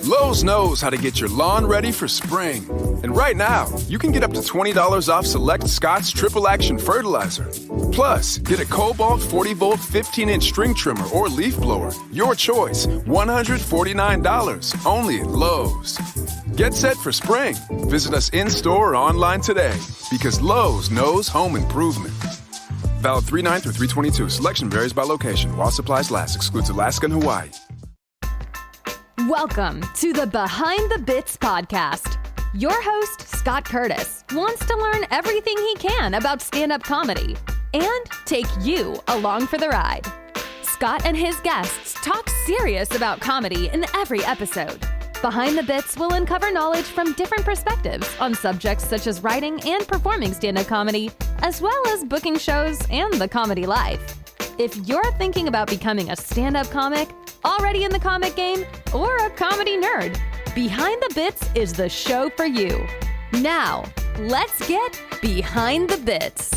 Lowe's knows how to get your lawn ready for spring. And right now, you can get up to $20 off select Scott's Triple Action Fertilizer. Plus, get a Cobalt 40-volt 15-inch string trimmer or leaf blower. Your choice, $149, only at Lowe's. Get set for spring. Visit us in-store or online today because Lowe's knows home improvement. Valid 3/9 through 3/22. Selection varies by location. While supplies last. Excludes Alaska and Hawaii. Welcome to the Behind the Bits podcast. Your host, Scott Curtis, wants to learn everything he can about stand-up comedy and take you along for the ride. Scott and his guests talk serious about comedy in every episode. Behind the Bits will uncover knowledge from different perspectives on subjects such as writing and performing stand-up comedy, as well as booking shows and the comedy life. If you're thinking about becoming a stand-up comic, already in the comic game, or a comedy nerd, Behind the Bits is the show for you. Now, let's get Behind the Bits.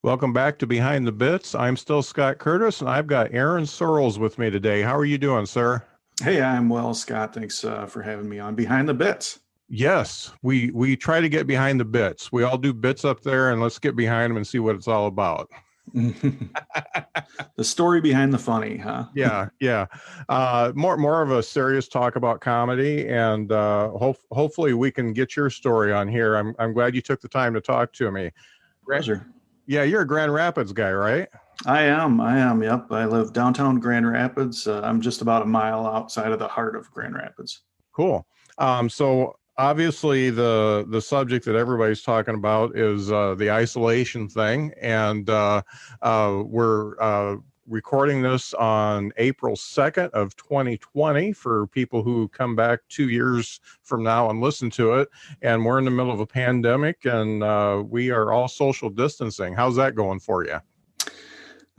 Welcome back to Behind the Bits. I'm still Scott Curtis, and I've got Aaron Sorrels with me today. How are you doing, sir? Hey, I'm well, Scott. Thanks for having me on Behind the Bits. Yes, we try to get behind the bits. We all do bits up there, and let's get behind them and see what it's all about. The story behind the funny, huh? Yeah. More of a serious talk about comedy, and hopefully we can get your story on here. I'm glad you took the time to talk to me. Pleasure. Yeah, you're a Grand Rapids guy, right? I am. Yep. I live downtown Grand Rapids. I'm just about a mile outside of the heart of Grand Rapids. Cool. So obviously the subject that everybody's talking about is the isolation thing. And we're recording this on April 2nd of 2020 for people who come back 2 years from now and listen to it. And we're in the middle of a pandemic, and we are all social distancing. How's that going for you?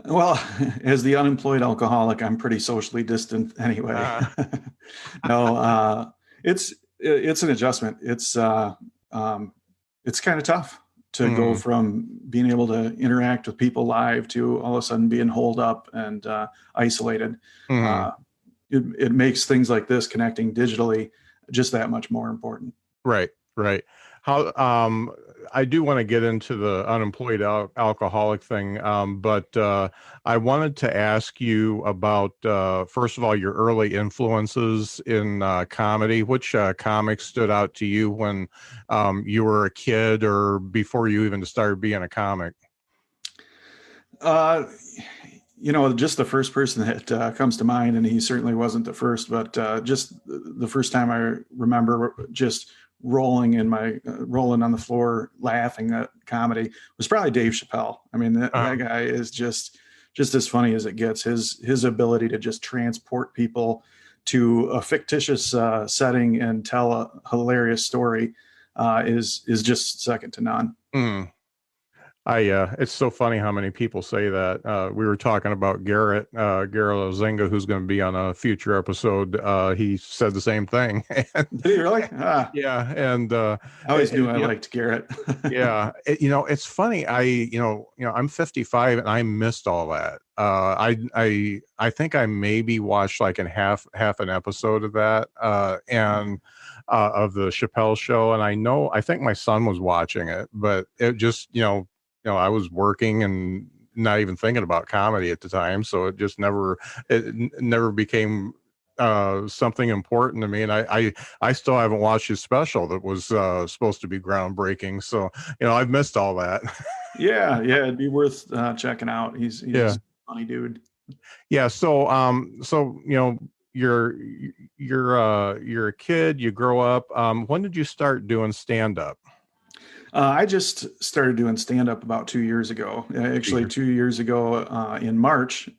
Well, as the unemployed alcoholic, I'm pretty socially distant anyway. No, it's an adjustment. It's kind of tough to go from being able to interact with people live to all of a sudden being holed up and isolated. It makes things like this, connecting digitally, just that much more important. Right. How I do want to get into the unemployed alcoholic thing, but I wanted to ask you about, first of all, your early influences in comedy. Which comics stood out to you when you were a kid or before you even started being a comic? Just the first person that comes to mind, and he certainly wasn't the first, but just the first time I remember just rolling on the floor laughing at comedy was probably Dave Chappelle. I mean, that guy is just as funny as it gets. His ability to just transport people to a fictitious setting and tell a hilarious story is just second to none. It's so funny how many people say that. We were talking about Garrett Ozinga, who's going to be on a future episode. He said the same thing. Did he really? Yeah. And I always knew I liked Garrett. Yeah. It's funny. I'm 55 and I missed all that. I think I maybe watched like in half an episode of that, and of the Chappelle show. And I think my son was watching it, but it just, I was working and not even thinking about comedy at the time. So it just never became something important to me. And I still haven't watched his special that was supposed to be groundbreaking. So, I've missed all that. Yeah. It'd be worth checking out. He's a funny dude. Yeah. So, you're a kid, you grow up. When did you start doing stand-up? I just started doing stand-up about 2 years ago. Actually, 2 years ago in March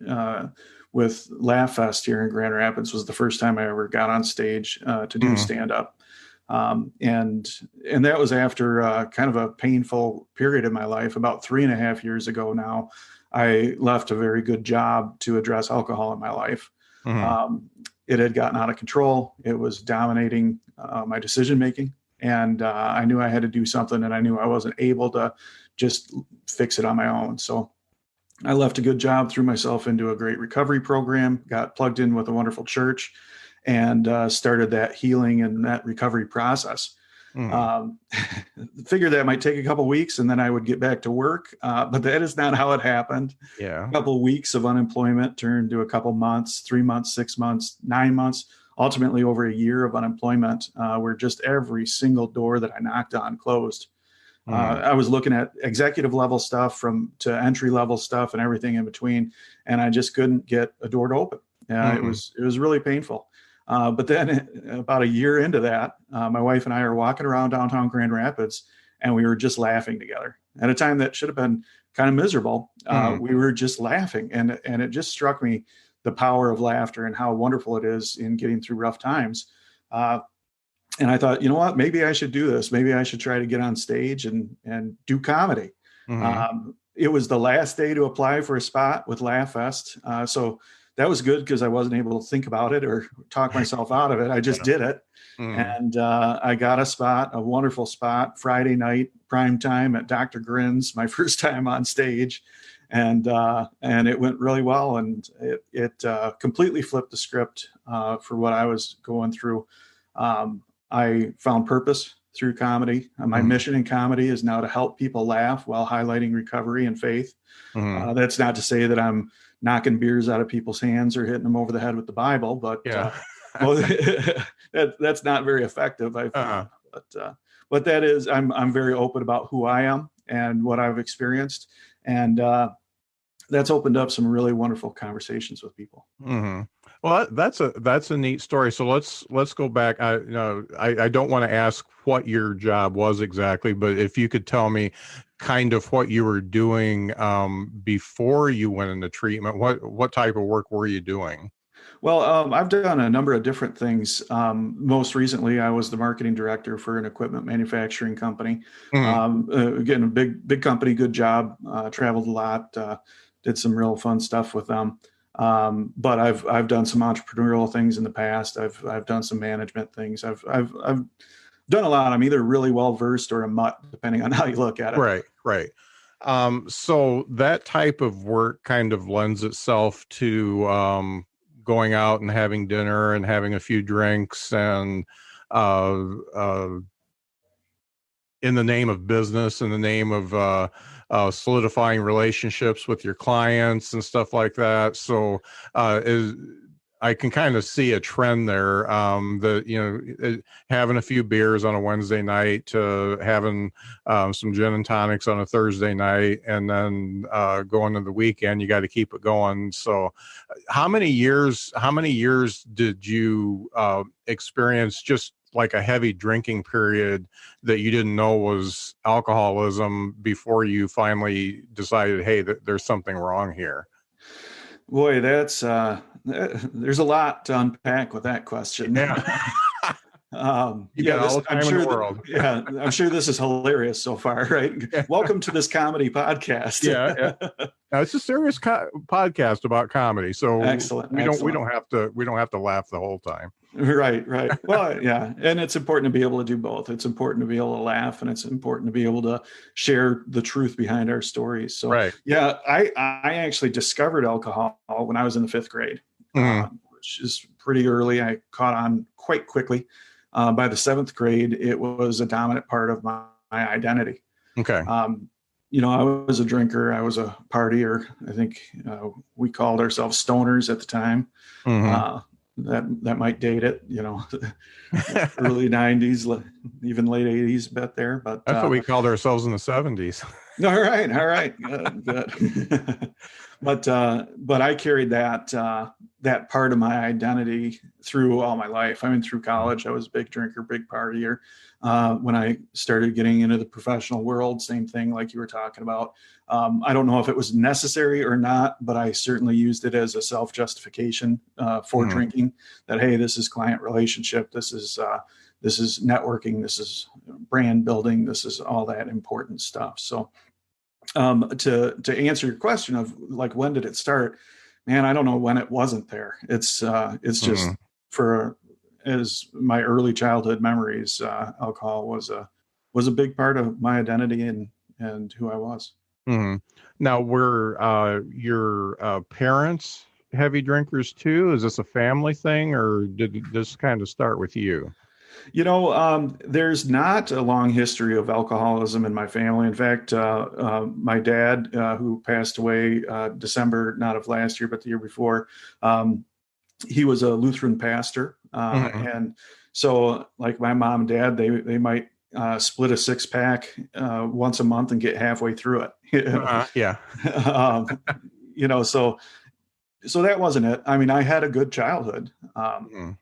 with Laugh Fest here in Grand Rapids was the first time I ever got on stage to do stand-up. And that was after kind of a painful period in my life. About 3.5 years ago now, I left a very good job to address alcohol in my life. It had gotten out of control. It was dominating my decision-making. And I knew I had to do something, and I knew I wasn't able to just fix it on my own. So I left a good job, threw myself into a great recovery program, got plugged in with a wonderful church, and started that healing and that recovery process. Figured that might take a couple of weeks and then I would get back to work. But that is not how it happened. Yeah. A couple of weeks of unemployment turned to a couple months, 3 months, 6 months, 9 months, ultimately over a year of unemployment, where just every single door that I knocked on closed. I was looking at executive level stuff to entry level stuff and everything in between, and I just couldn't get a door to open. It was really painful. But then about a year into that, my wife and I are walking around downtown Grand Rapids, and we were just laughing together at a time that should have been kind of miserable. We were just laughing, and it just struck me the power of laughter and how wonderful it is in getting through rough times. And I thought, you know what, maybe I should do this. Maybe I should try to get on stage and do comedy. It was the last day to apply for a spot with Laugh Fest. So that was good because I wasn't able to think about it or talk myself out of it. I just did it. And I got a spot, a wonderful spot, Friday night, prime time at Dr. Grin's, my first time on stage. And it went really well. And it completely flipped the script for what I was going through. I found purpose through comedy. My mission in comedy is now to help people laugh while highlighting recovery and faith. That's not to say that I'm knocking beers out of people's hands or hitting them over the head with the Bible, but that's not very effective, I found. But that is, I'm very open about who I am and what I've experienced, and that's opened up some really wonderful conversations with people. Well, that's a neat story. So let's go back. I don't want to ask what your job was exactly, but if you could tell me kind of what you were doing before you went into treatment, what type of work were you doing? Well, I've done a number of different things. Most recently, I was the marketing director for an equipment manufacturing company. Again, a big company, good job. Traveled a lot, did some real fun stuff with them. But I've done some entrepreneurial things in the past. I've done some management things. I've done a lot. I'm either really well versed or a mutt, depending on how you look at it. Right. So that type of work kind of lends itself to going out and having dinner and having a few drinks and in the name of business, in the name of solidifying relationships with your clients and stuff like that. So I can kind of see a trend there, that, having a few beers on a Wednesday night to having some gin and tonics on a Thursday night, and then going to the weekend, you got to keep it going. So how many years did you experience just like a heavy drinking period that you didn't know was alcoholism before you finally decided, hey, there's something wrong here? Boy, that's there's a lot to unpack with that question. Yeah. You got all the time in the world. I'm sure this is hilarious so far, right? Welcome to this comedy podcast. Yeah. Now, it's a serious podcast about comedy, so excellent. We don't have to laugh the whole time. Right. Well, yeah, and it's important to be able to do both. It's important to be able to laugh, and it's important to be able to share the truth behind our stories. So, yeah, I actually discovered alcohol when I was in the 5th grade, which is pretty early. I caught on quite quickly. By the 7th grade, it was a dominant part of my identity. Okay. I was a drinker. I was a partier. I think we called ourselves stoners at the time. That might date it, early 90s, even late 80s, bet there. But that's what we called ourselves in the 70s. All right. Good. But I carried that part of my identity through all my life. I mean, through college, I was a big drinker, big partier. When I started getting into the professional world, same thing like you were talking about. I don't know if it was necessary or not, but I certainly used it as a self-justification for drinking. That, hey, this is client relationship, this is networking, this is brand building, this is all that important stuff. So to answer your question of like, when did it start? Man, I don't know when it wasn't there. It's just for as my early childhood memories, alcohol was a big part of my identity and who I was. Mhm. Now, were your parents heavy drinkers too? Is this a family thing, or did this kind of start with you? There's not a long history of alcoholism in my family. In fact, my dad, who passed away December, not of last year, but the year before, he was a Lutheran pastor. Mhm. And so like my mom and dad, they might split a 6-pack once a month and get halfway through it. Yeah. um, so that wasn't it. I mean, I had a good childhood. Mhm.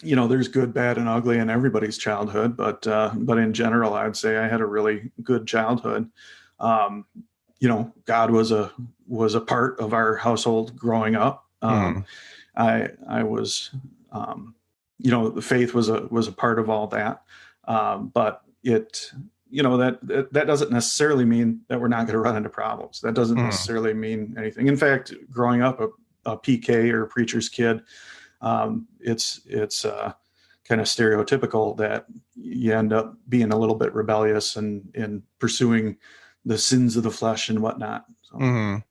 There's good, bad, and ugly in everybody's childhood, but in general, I'd say I had a really good childhood. Um, God was a part of our household growing up. Mhm. I was, the faith was a part of all that. But it, that doesn't necessarily mean that we're not going to run into problems. That doesn't Mhm. necessarily mean anything. In fact, growing up a PK or a preacher's kid, it's kind of stereotypical that you end up being a little bit rebellious and in pursuing the sins of the flesh and whatnot. So. Mhm.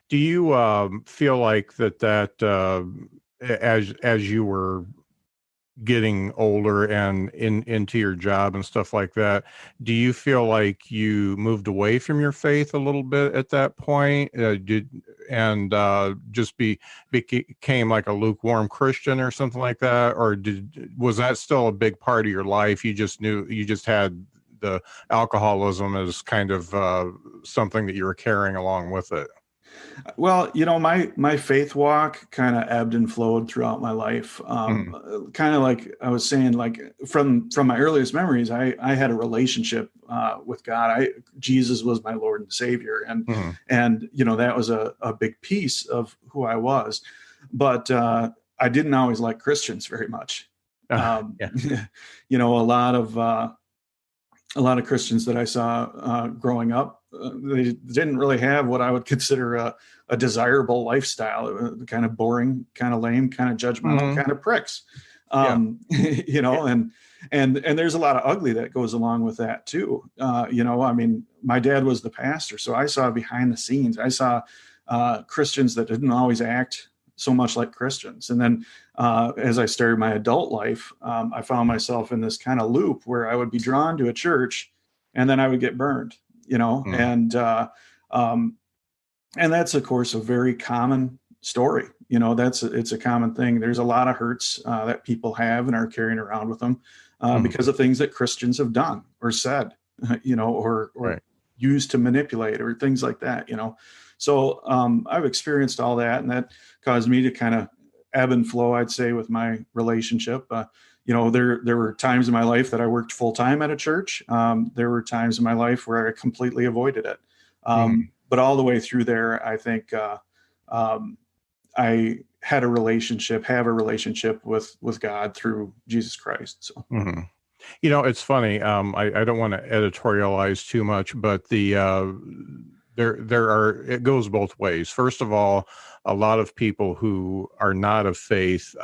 Do you feel like that as you were getting older and into your job and stuff like that, do you feel like you moved away from your faith a little bit at that point? Just became like a lukewarm Christian or something like that, or was that still a big part of your life? You just had the alcoholism as kind of something that you were carrying along with it. Well, my faith walk kind of ebbed and flowed throughout my life. Mm. Kind of like I was saying, like from my earliest memories, I had a relationship with God. Jesus was my Lord and Savior, Mhm. and that was a big piece of who I was. But I didn't always like Christians very much. Yeah. A lot of Christians that I saw growing up, they didn't really have what I would consider a desirable lifestyle. Kind of boring, kind of lame, kind of judgmental, Mhm. kind of pricks. Yeah. Yeah. And there's a lot of ugly that goes along with that too. I mean, my dad was the pastor, so I saw behind the scenes. I saw Christians that didn't always act so much like Christians. And then as I started my adult life, I found myself in this kind of loop where I would be drawn to a church and then I would get burned, Mhm. and that's of course a very common story. It's a common thing. There's a lot of hurts that people have and are carrying around with them Mhm. because of things that Christians have done or said, or Right. used to manipulate or things like that. So I've experienced all that, and that caused me to kind of ebb and flow, I'd say, with my relationship. There were times in my life that I worked full time at a church. There were times in my life where I completely avoided it. Mhm. But all the way through there, I think I have a relationship with God through Jesus Christ. So. Mhm. It's funny. I don't want to editorialize too much, but it goes both ways. First of all, a lot of people who are not of faith,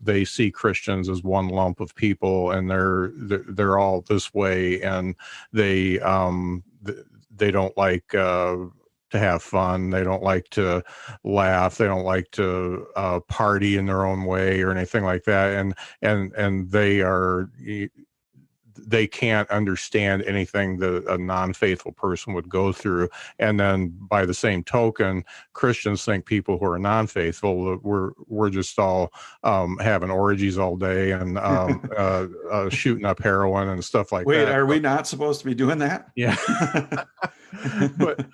they see Christians as one lump of people, and they're all this way, and they don't like to have fun. They don't like to laugh. They don't like to party in their own way or anything like that. And they can't understand anything that a non-faithful person would go through. And then by the same token, Christians think people who are non-faithful, we're just all having orgies all day and shooting up heroin and stuff like Wait, that. are we not supposed to be doing that? Yeah. but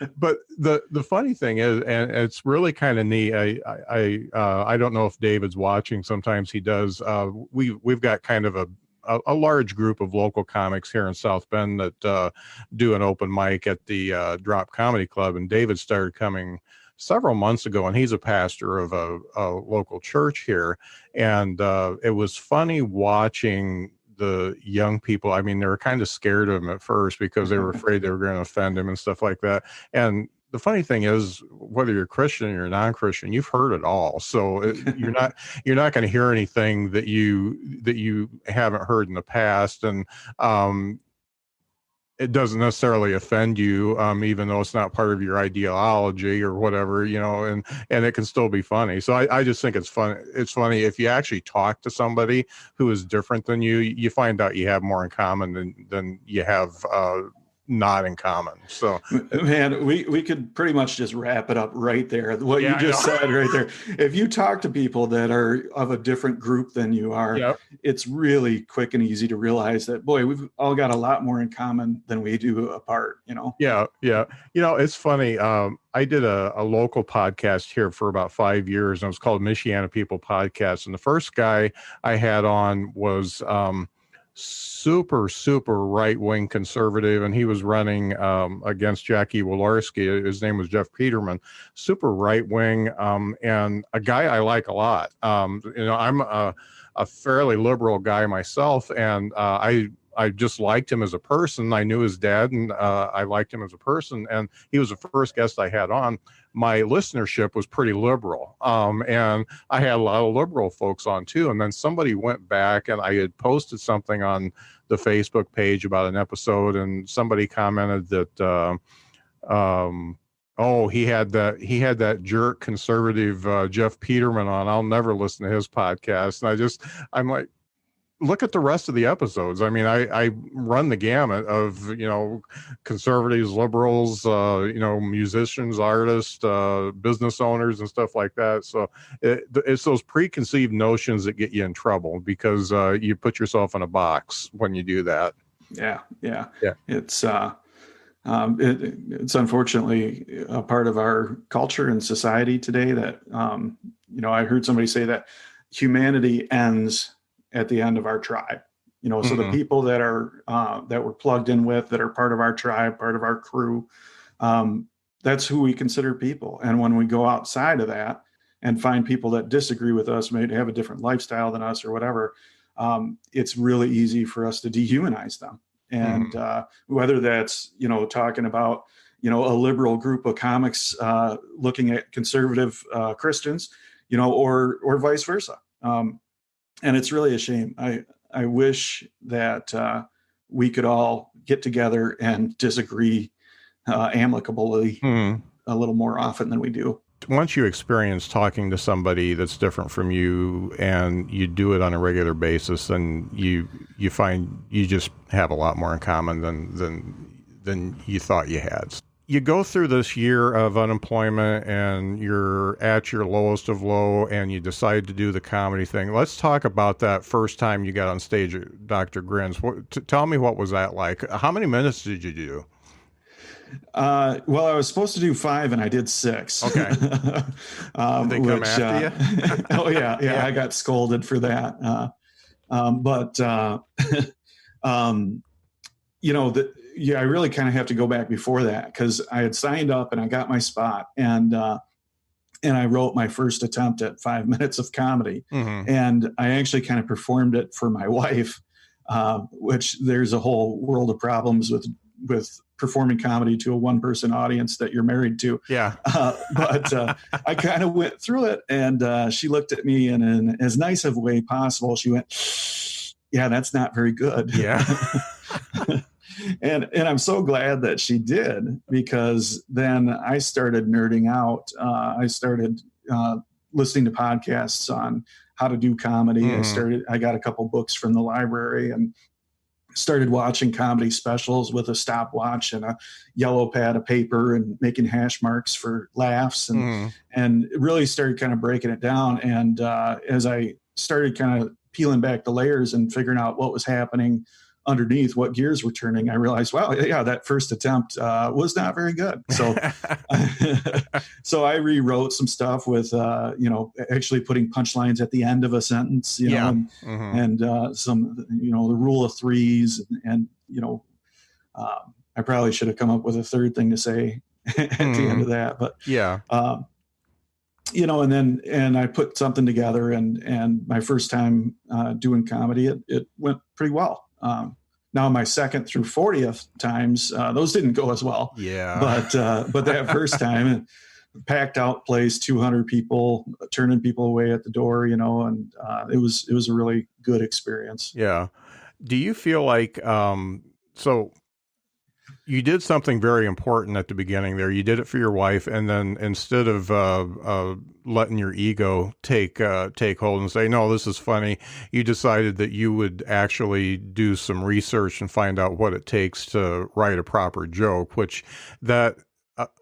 the funny thing is, and it's really kind of neat. I don't know if David's watching. Sometimes he does. We've got kind of a large group of local comics here in South Bend that do an open mic at the Drop Comedy Club, and David started coming several months ago, and he's a pastor of a local church here, and it was funny watching the young people. I mean, they were kind of scared of him at first because they were afraid they were going to offend him and stuff like that. And the funny thing is, whether you're Christian or you're non-Christian, you've heard it all. So you're not going to hear anything that you haven't heard in the past. And it doesn't necessarily offend you, even though it's not part of your ideology or whatever, and it can still be funny. So I just think it's fun. It's funny if you actually talk to somebody who is different than you, you find out you have more in common than you have not in common. So, man, we could pretty much just wrap it up right there. What Yeah, you just said right there. If you talk to people that are of a different group than you are, Yep. it's really quick and easy to realize that, boy, we've all got a lot more in common than we do apart, Yeah. It's funny. I did a local podcast here for about 5 years, and it was called Michiana People Podcast. And the first guy I had on was super right-wing conservative, and he was running against Jackie Walorski. His name was Jeff Peterman. Super right-wing, and a guy I like a lot. I'm a fairly liberal guy myself, and I just liked him as a person. I knew his dad, and I liked him as a person. And he was the first guest I had on. My listenership was pretty liberal, and I had a lot of liberal folks on too. And then somebody went back, and I had posted something on the Facebook page about an episode, and somebody commented that, he had that jerk conservative Jeff Peterman on. I'll never listen to his podcast. And I'm like, look at the rest of the episodes. I mean, I run the gamut of, conservatives, liberals, musicians, artists, business owners and stuff like that. So it's those preconceived notions that get you in trouble, because you put yourself in a box when you do that. Yeah. It's it's unfortunately a part of our culture and society today that, I heard somebody say that humanity ends at the end of our tribe, so the people that are, that we're plugged in with, that are part of our tribe, part of our crew, that's who we consider people. And when we go outside of that and find people that disagree with us, maybe have a different lifestyle than us or whatever, it's really easy for us to dehumanize them. And whether that's, talking about, a liberal group of comics looking at conservative Christians, or vice versa. And it's really a shame. I wish that we could all get together and disagree amicably a little more often than we do. Once you experience talking to somebody that's different from you, and you do it on a regular basis, then you find you just have a lot more in common than you thought you had. You go through this year of unemployment, and you're at your lowest of low, and you decide to do the comedy thing. Let's talk about that first time you got on stage at Dr. Grins. Tell me, what was that like? How many minutes did you do? Well, I was supposed to do 5 and I did 6. Okay. Did they come after you? Oh yeah. I got scolded for that. I really kind of have to go back before that, because I had signed up and I got my spot, and I wrote my first attempt at 5 minutes of comedy, and I actually kind of performed it for my wife, which there's a whole world of problems with performing comedy to a one-person audience that you're married to. Yeah. But I kind of went through it, and she looked at me, and in as nice of a way possible, she went, "Yeah, that's not very good." Yeah. And I'm so glad that she did, because then I started nerding out. I started listening to podcasts on how to do comedy. I got a couple books from the library, and started watching comedy specials with a stopwatch and a yellow pad of paper, and making hash marks for laughs, and really started kind of breaking it down. And as I started kind of peeling back the layers and figuring out what was happening underneath, what gears were turning, I realized, wow, yeah, that first attempt was not very good. So, so I rewrote some stuff with, actually putting punchlines at the end of a sentence, and some, the rule of threes, and I probably should have come up with a third thing to say at the end of that, but and I put something together, and my first time doing comedy, it went pretty well. Now my second through 40th times, those didn't go as well. Yeah. But that first time, packed out place, 200 people, turning people away at the door, and it was a really good experience. Yeah. Do you feel like, so you did something very important at the beginning there. You did it for your wife, and then instead of letting your ego take hold and say, "No, this is funny," you decided that you would actually do some research and find out what it takes to write a proper joke. Which that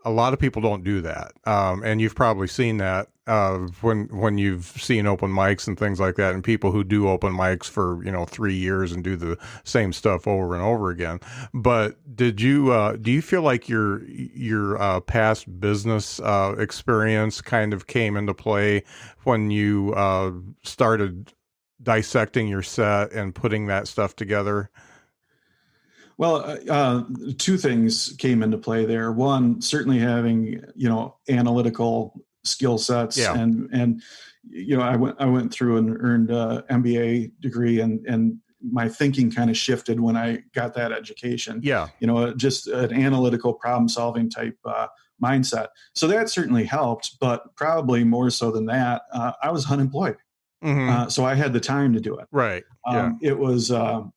a lot of people don't do that, and you've probably seen that when you've seen open mics and things like that, and people who do open mics for 3 years and do the same stuff over and over again. But do you feel like your past business experience kind of came into play when you started dissecting your set and putting that stuff together? Well, two things came into play there. One, certainly having, analytical skill sets, Yeah. and I went through and earned a MBA degree, and my thinking kind of shifted when I got that education. Yeah. Just an analytical problem solving type mindset. So that certainly helped, but probably more so than that, I was unemployed. Mm-hmm. So I had the time to do it. Right. Yeah. It was, I'm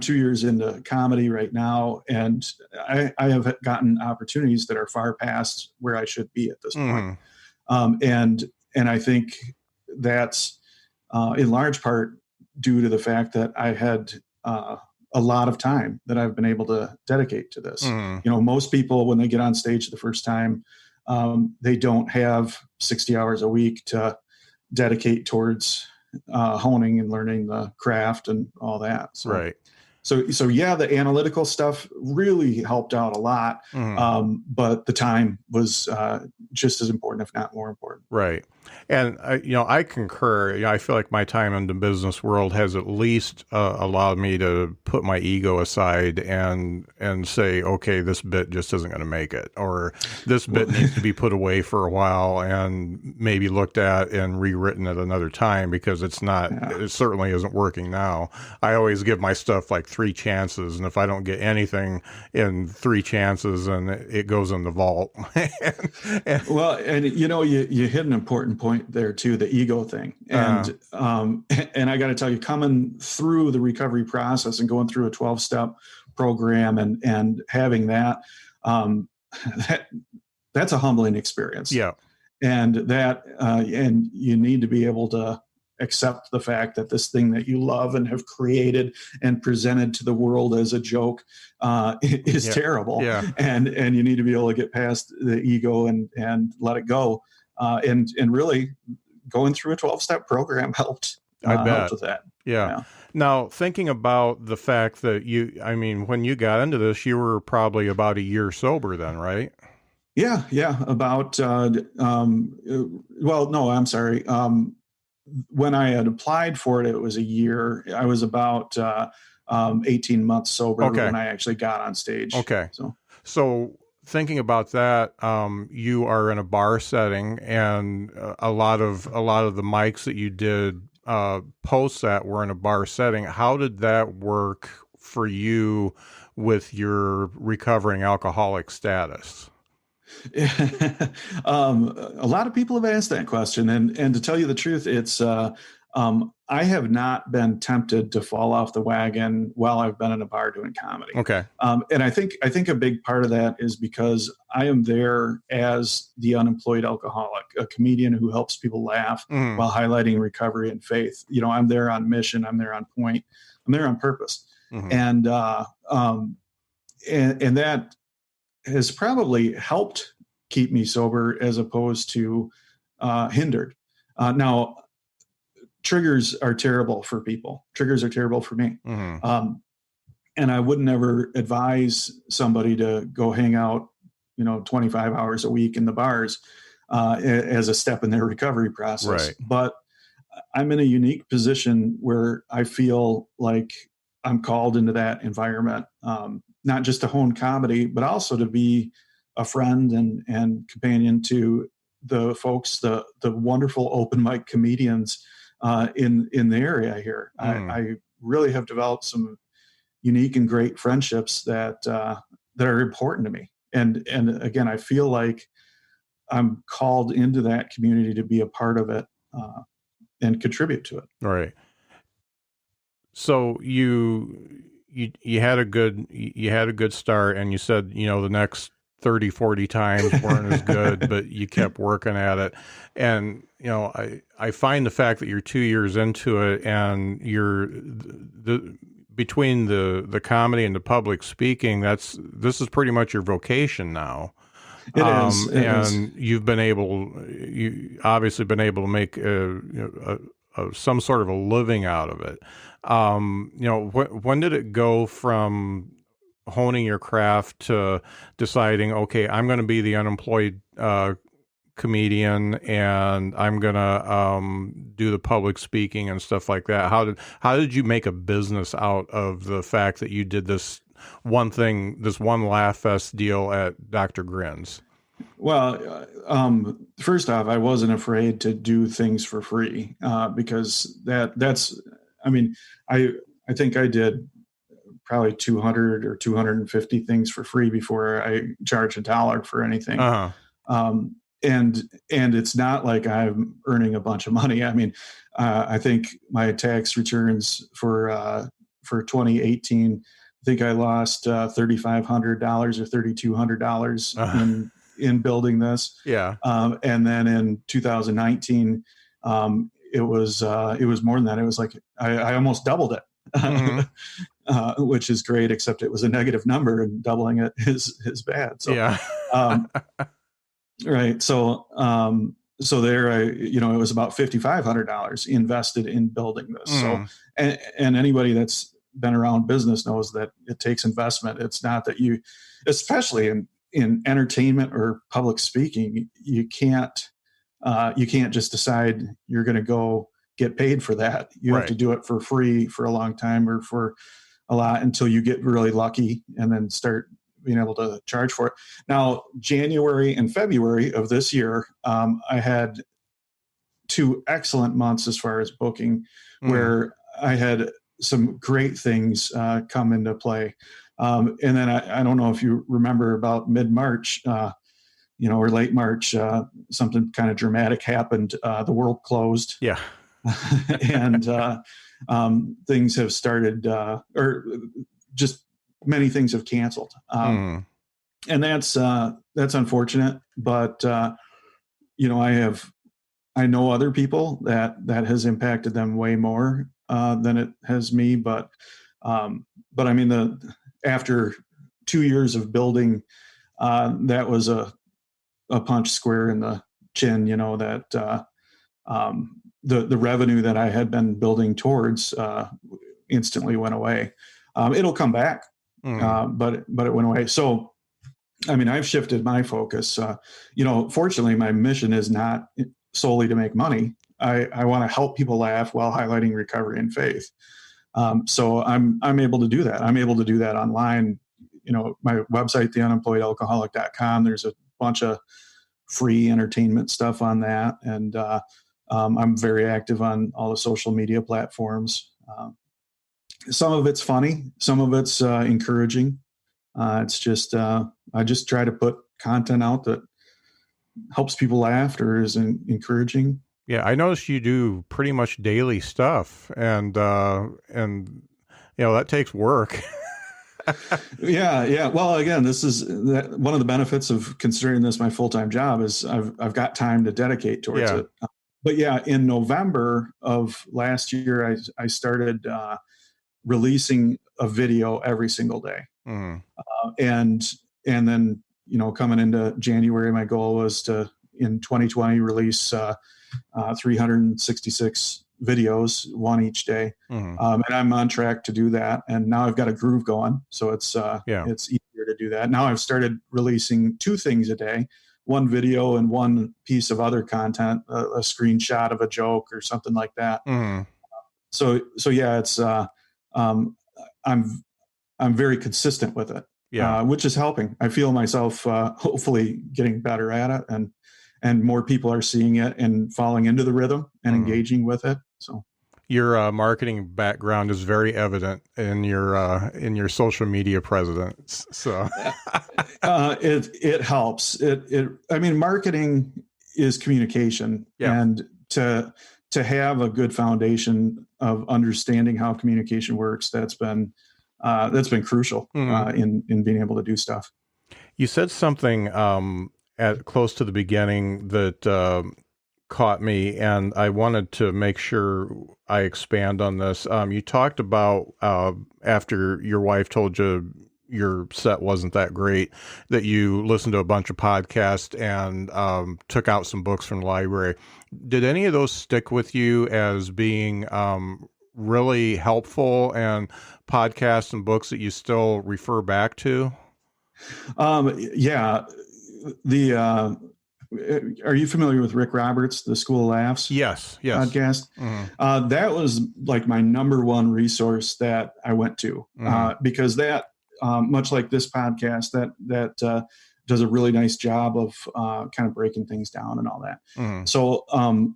2 years into comedy right now, and I have gotten opportunities that are far past where I should be at this point. And I think that's in large part due to the fact that I had a lot of time that I've been able to dedicate to this. Most people, when they get on stage the first time, they don't have 60 hours a week to dedicate towards honing and learning the craft and all that. So, right. So yeah, the analytical stuff really helped out a lot. But the time was just as important, if not more important. Right. And I concur. I feel like my time in the business world has at least allowed me to put my ego aside and say, okay, this bit just isn't going to make it, or this bit needs to be put away for a while and maybe looked at and rewritten at another time, because it's not. Yeah. It certainly isn't working now. I always give my stuff like 3 chances, and if I don't get anything in 3 chances, then it goes in the vault. and you hit an important point there too, the ego thing. And I got to tell you, coming through the recovery process and going through a 12-step program and having that, that's a humbling experience. Yeah. And that, and you need to be able to accept the fact that this thing that you love and have created and presented to the world as a joke is terrible. Yeah. And you need to be able to get past the ego and let it go. And really going through a 12-step program helped. I bet. Helped with that. Yeah. Now, thinking about the fact that when you got into this, you were probably about a year sober then, right? Yeah. About, well, no, I'm sorry. When I had applied for it, it was a year. I was about 18 months sober when I actually got on stage. Okay. So thinking about that, you are in a bar setting, and a lot of the mics that you did post that were in a bar setting. How did that work for you with your recovering alcoholic status? A lot of people have asked that question, and to tell you the truth, it's I have not been tempted to fall off the wagon while I've been in a bar doing comedy. Okay. And I think a big part of that is because I am there as the unemployed alcoholic, a comedian who helps people laugh while highlighting recovery and faith. I'm there on mission. I'm there on point. I'm there on purpose. And that has probably helped keep me sober as opposed to hindered. Now, triggers are terrible for people. Triggers are terrible for me. And I would never advise somebody to go hang out, 25 hours a week in the bars as a step in their recovery process. Right. But I'm in a unique position where I feel like I'm called into that environment, not just to hone comedy, but also to be a friend and companion to the folks, the wonderful open mic comedians in the area here. I really have developed some unique and great friendships that are important to me. And again, I feel like I'm called into that community to be a part of it and contribute to it. Right. So you had a good start, and you said, the next 30, 40 times weren't as good, but you kept working at it. And, I find the fact that you're 2 years into it and you're between the comedy and the public speaking, this is pretty much your vocation now. It is. You've obviously been able to make some sort of a living out of it. When did it go from honing your craft to deciding, okay, I'm going to be the unemployed comedian, and I'm going to do the public speaking and stuff like that? How did you make a business out of the fact that you did this one Laugh Fest deal at Dr. Grin's? Well, first off, I wasn't afraid to do things for free because I think I did probably 200 or 250 things for free before I charged $1 for anything. Uh-huh. And it's not like I'm earning a bunch of money. I mean, I think my tax returns for 2018, I think I lost $3,500 or $3,200 in building this. Yeah. And then in 2019, it was more than that. It was like I almost doubled it, Mm-hmm. which is great, except it was a negative number, and doubling it is bad. So, yeah. Right. So there, it was about $5,500 invested in building this. So, and anybody that's been around business knows that it takes investment. It's not that especially in entertainment or public speaking, you can't just decide you're going to go get paid for that. You have to do it for free for a long time or for a lot until you get really lucky and then start being able to charge for it. Now, January and February of this year, I had 2 excellent months as far as booking, where I had some great things come into play. And then I don't know if you remember about mid-March, or late March, something kind of dramatic happened. The world closed. Yeah. And things have started, or just many things have canceled. And that's unfortunate, but I know other people that has impacted them way more than it has me. But I mean, after 2 years of building, that was a punch square in the chin, that the revenue that I had been building towards instantly went away. It'll come back, but it went away. So, I mean, I've shifted my focus. Fortunately, my mission is not solely to make money. I want to help people laugh while highlighting recovery and faith. So I'm able to do that. I'm able to do that online. My website, theunemployedalcoholic.com, there's a bunch of free entertainment stuff on that. And I'm very active on all the social media platforms. Some of it's funny, some of it's encouraging. It's just, I just try to put content out that helps people laugh or is encouraging. Yeah, I noticed you do pretty much daily stuff, and that takes work. Yeah. Well, again, this is one of the benefits of considering this my full-time job is I've got time to dedicate towards it. But yeah, in November of last year, I started releasing a video every single day, and then coming into January, my goal was to in 2020 release 366 videos, one each day. And I'm on track to do that. And now I've got a groove going. So it's easier to do that. Now I've started releasing 2 things a day, one video and one piece of other content, a screenshot of a joke or something like that. So yeah, it's, I'm very consistent with it, which is helping. I feel myself, hopefully getting better at it, and more people are seeing it and falling into the rhythm and engaging with it. So, Your marketing background is very evident in your social media presence. So it helps. I mean, marketing is communication, Yeah. and to have a good foundation of understanding how communication works, that's been crucial in being able to do stuff. You said something at close to the beginning that caught me, and I wanted to make sure I expand on this. You talked about after your wife told you your set wasn't that great, that you listened to a bunch of podcasts and took out some books from the library. Did any of those stick with you as being really helpful, and podcasts and books that you still refer back to? Yeah. Are you familiar with Rick Roberts, the School of Laughs? Yes. Podcast? Mm-hmm. That was like my number one resource that I went to, because that, much like this podcast, that does a really nice job of kind of breaking things down and all that. Mm-hmm. So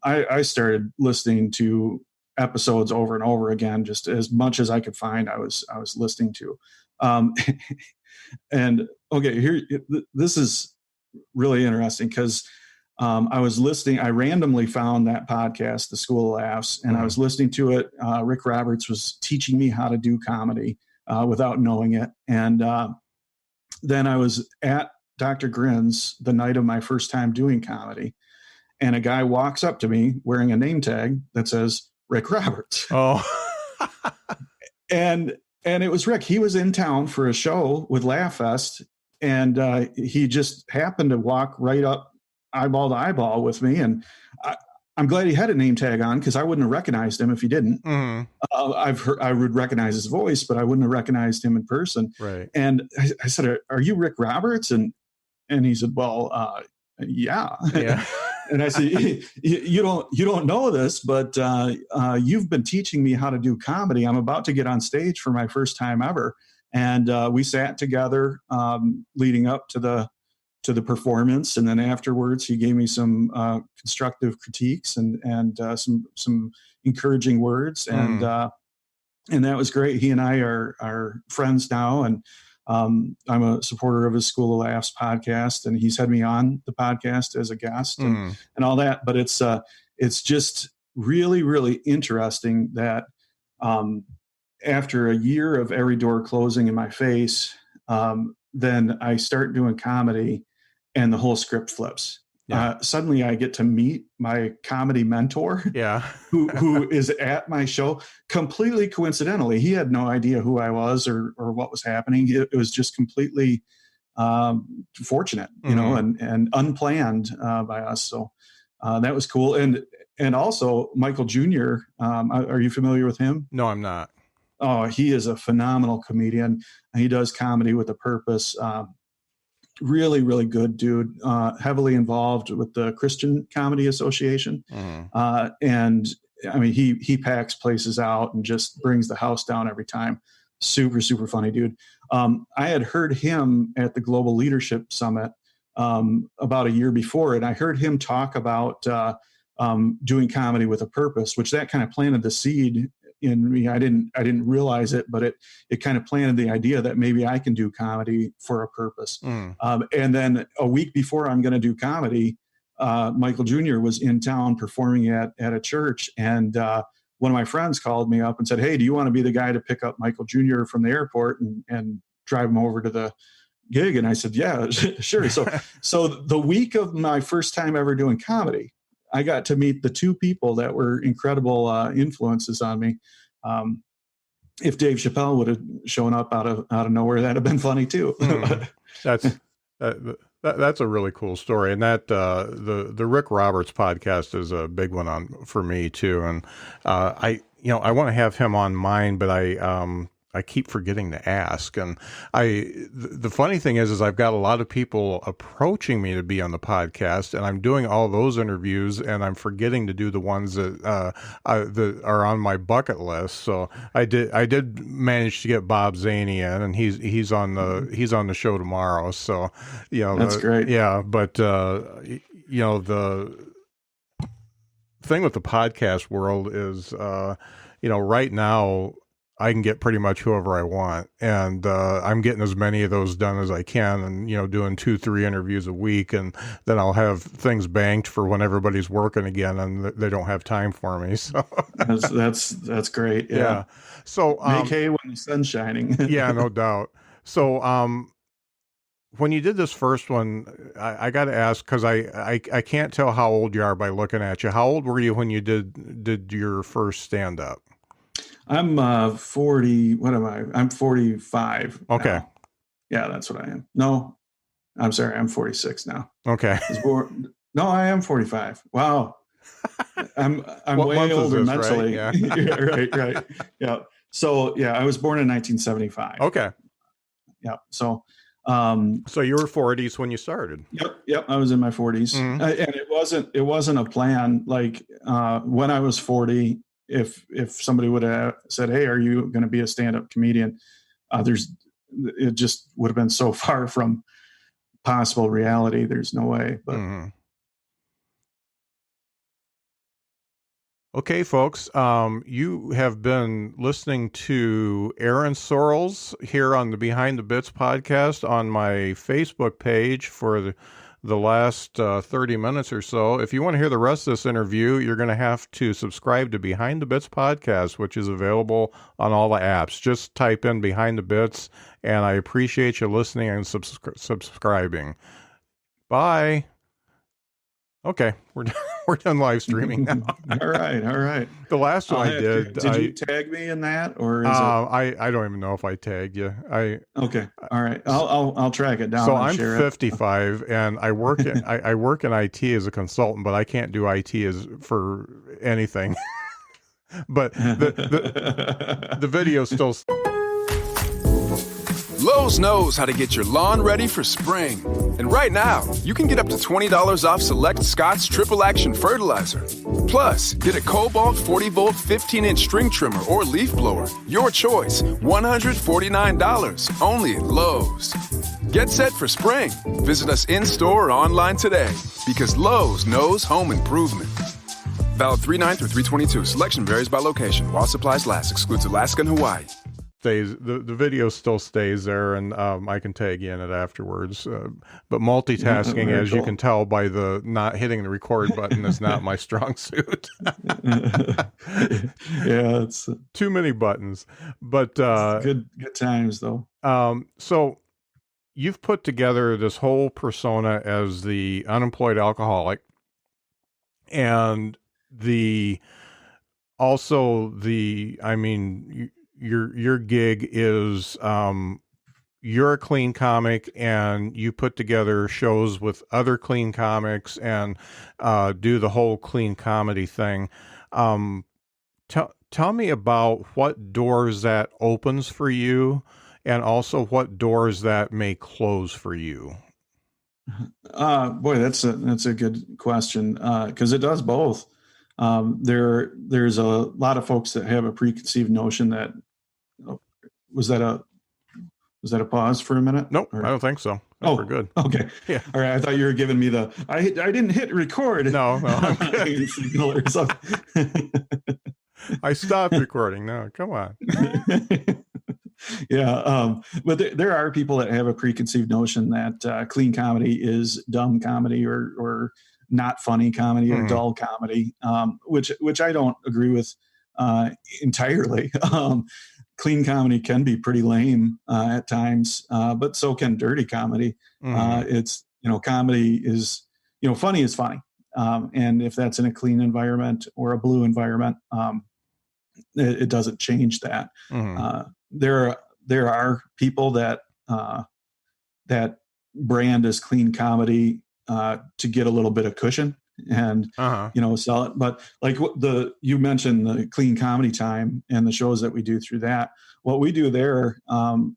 I started listening to episodes over and over again, just as much as I could find. I was listening to, and okay, this is really interesting because I randomly found that podcast, The School of Laughs, and I was listening to it. Rick Roberts was teaching me how to do comedy without knowing it. And then I was at Dr. Grin's the night of my first time doing comedy, and a guy walks up to me wearing a name tag that says Rick Roberts. Oh. And it was Rick. He was in town for a show with Laugh Fest, and he just happened to walk right up eyeball to eyeball with me. And I'm glad he had a name tag on, because I wouldn't have recognized him if he didn't. Mm-hmm. I would recognize his voice, but I wouldn't have recognized him in person. Right. And I said, "Are you Rick Roberts?" And he said, "Well, yeah." Yeah. And I said, you don't know this, but you've been teaching me how to do comedy. I'm about to get on stage for my first time ever. And we sat together leading up to the performance, and then afterwards he gave me some constructive critiques and some encouraging words, and that was great. He and I are friends now, and I'm a supporter of his School of Laughs podcast, and he's had me on the podcast as a guest and all that. But it's just really, really interesting that after a year of every door closing in my face, then I start doing comedy and the whole script flips. Yeah. Suddenly I get to meet my comedy mentor, who is at my show completely coincidentally. He had no idea who I was or what was happening. It was just completely fortunate, you know, and unplanned by us. So that was cool. And also Michael Jr. Are you familiar with him? No, I'm not. Oh, he is a phenomenal comedian. He does comedy with a purpose. Really, really good dude, heavily involved with the Christian Comedy Association. And I mean, he packs places out and just brings the house down every time. Super, super funny dude. I had heard him at the Global Leadership Summit about a year before, and I heard him talk about doing comedy with a purpose, which that kind of planted the seed in me. I didn't realize it, but it kind of planted the idea that maybe I can do comedy for a purpose. And then a week before I'm going to do comedy, Michael Jr. was in town performing at a church, and one of my friends called me up and said, "Hey, do you want to be the guy to pick up Michael Jr. from the airport and drive him over to the gig?" And I said, "Yeah, sure." So the week of my first time ever doing comedy, I got to meet the two people that were incredible influences on me. If Dave Chappelle would have shown up out of nowhere, that'd have been funny too. That's a really cool story, and that the Rick Roberts podcast is a big one for me too. And I want to have him on mine, but I keep forgetting to ask. And the funny thing is I've got a lot of people approaching me to be on the podcast, and I'm doing all those interviews, and I'm forgetting to do the ones that are on my bucket list. So I did manage to get Bob Zaney in, and he's on the show tomorrow. So, that's great. Yeah. But, the thing with the podcast world is, right now I can get pretty much whoever I want. And I'm getting as many of those done as I can and, doing 2-3 interviews a week. And then I'll have things banked for when everybody's working again and they don't have time for me. So that's great. Yeah. So make hay when the sun's shining. Yeah, no doubt. So when you did this first one, I got to ask, because I can't tell how old you are by looking at you. How old were you when you did your first stand up? I'm 40. What am I? I'm 45. Okay. Now. Yeah, that's what I am. No, I'm sorry. I'm 46 now. Okay. No, I am 45. Wow. I'm way older mentally. Right? Yeah. Yeah, right. Yeah. So yeah, I was born in 1975. Okay. Yeah. So you were 40s when you started. Yep. I was in my 40s, Mm-hmm. And it wasn't a plan. Like when I was 40, if somebody would have said, "Hey, are you going to be a stand-up comedian?" It just would have been so far from possible reality. There's no way. But Mm-hmm. Okay, folks, you have been listening to Aaron Sorrels here on the Behind the Bits podcast on my Facebook page for the last 30 minutes or so. If you want to hear the rest of this interview, you're going to have to subscribe to Behind the Bits podcast, which is available on all the apps. Just type in Behind the Bits, and I appreciate you listening and subscribing. Bye. Okay, we're done live streaming now. All right. The last one I did. Did you tag me in that, or is I don't even know if I tagged you. Okay. All right. I'll track it down. So I'm 55 and I work I work in IT as a consultant, but I can't do IT for anything. But the video still. Lowe's knows how to get your lawn ready for spring. And right now, you can get up to $20 off select Scott's Triple Action Fertilizer. Plus, get a Cobalt 40-volt 15-inch string trimmer or leaf blower. Your choice, $149, only at Lowe's. Get set for spring. Visit us in-store or online today because Lowe's knows home improvement. Valid 3/9 through 3/22. Selection varies by location. While supplies last. Excludes Alaska and Hawaii. The video still stays there, and I can tag you in it afterwards. But multitasking, as you can tell by the not hitting the record button, is not my strong suit. Yeah, it's too many buttons. But good times though. So you've put together this whole persona as the unemployed alcoholic, and your gig is you're a clean comic and you put together shows with other clean comics and do the whole clean comedy thing. Tell me about what doors that opens for you and also what doors that may close for you. Boy, that's a good question, because it does both. There's a lot of folks that have a preconceived notion that was that a pause for a minute? Nope, I don't think so. We're good. Okay. Yeah. All right. I thought you were giving me I didn't hit record. No. I'm good. Signal or something. I stopped recording. No, come on. Yeah. But there are people that have a preconceived notion that clean comedy is dumb comedy or not funny comedy or dull comedy, which I don't agree with entirely. Clean comedy can be pretty lame at times, but so can dirty comedy. It's, comedy is, funny is funny. And if that's in a clean environment or a blue environment, it doesn't change that. There are people that brand as clean comedy to get a little bit of cushion and sell it. But like you mentioned the clean comedy time and the shows that we do through that. What we do there,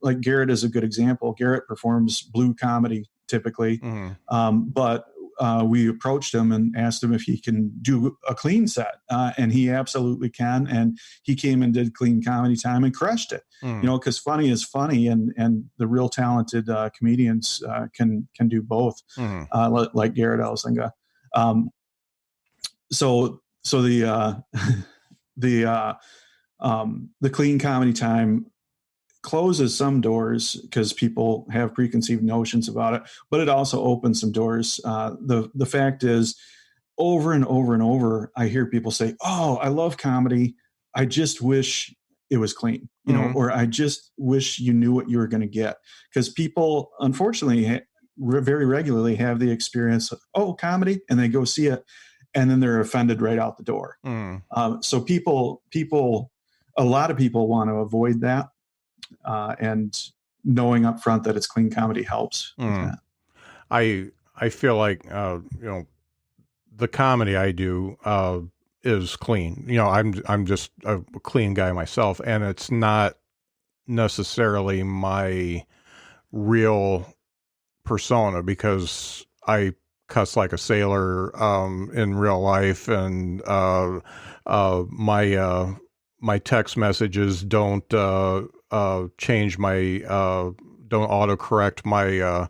like Garrett is a good example. Garrett performs blue comedy typically, but we approached him and asked him if he can do a clean set, and he absolutely can. And he came and did clean comedy time and crushed it. Because funny is funny, and the real talented comedians can do both, like Garrett Elsinga. So the the clean comedy time closes some doors because people have preconceived notions about it, but it also opens some doors. The fact is, over and over and over, I hear people say, "Oh, I love comedy. I just wish it was clean," or "I just wish you knew what you were going to get." Because people, unfortunately, very regularly have the experience of, "Oh, comedy," and they go see it, and then they're offended right out the door. So a lot of people want to avoid that, and knowing up front that it's clean comedy helps with that. I feel like the comedy I do is clean. I'm just a clean guy myself, and it's not necessarily my real persona because I cuss like a sailor in real life, and my text messages don't change my don't autocorrect my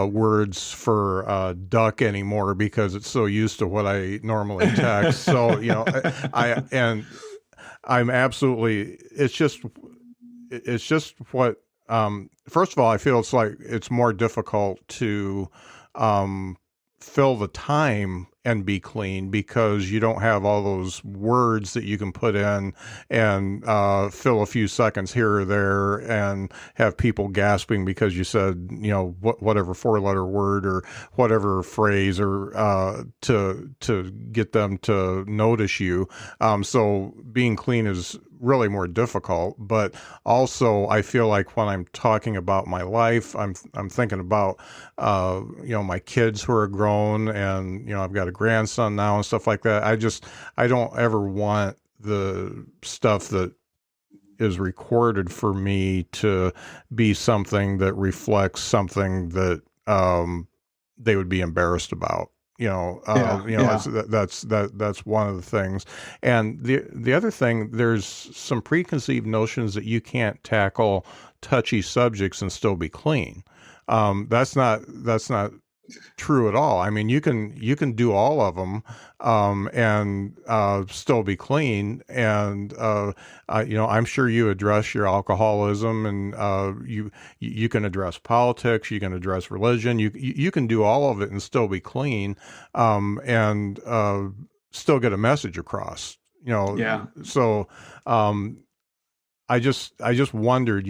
words for duck anymore because it's so used to what I normally text. So I'm absolutely. It's just what. First of all, I feel it's more difficult to fill the time and be clean because you don't have all those words that you can put in and fill a few seconds here or there and have people gasping because you said, whatever 4-letter word or whatever phrase or to get them to notice you. So being clean is really more difficult, but also I feel like when I'm talking about my life, I'm thinking about, my kids who are grown, and, I've got a grandson now and stuff like that. I don't ever want the stuff that is recorded for me to be something that reflects something that, they would be embarrassed about. That's one of the things. And the other thing, there's some preconceived notions that you can't tackle touchy subjects and still be clean. That's not true at all. I mean, you can do all of them, and still be clean. And I'm sure you address your alcoholism, and you can address politics, you can address religion, you can do all of it and still be clean, and still get a message across. Yeah. So I just wondered,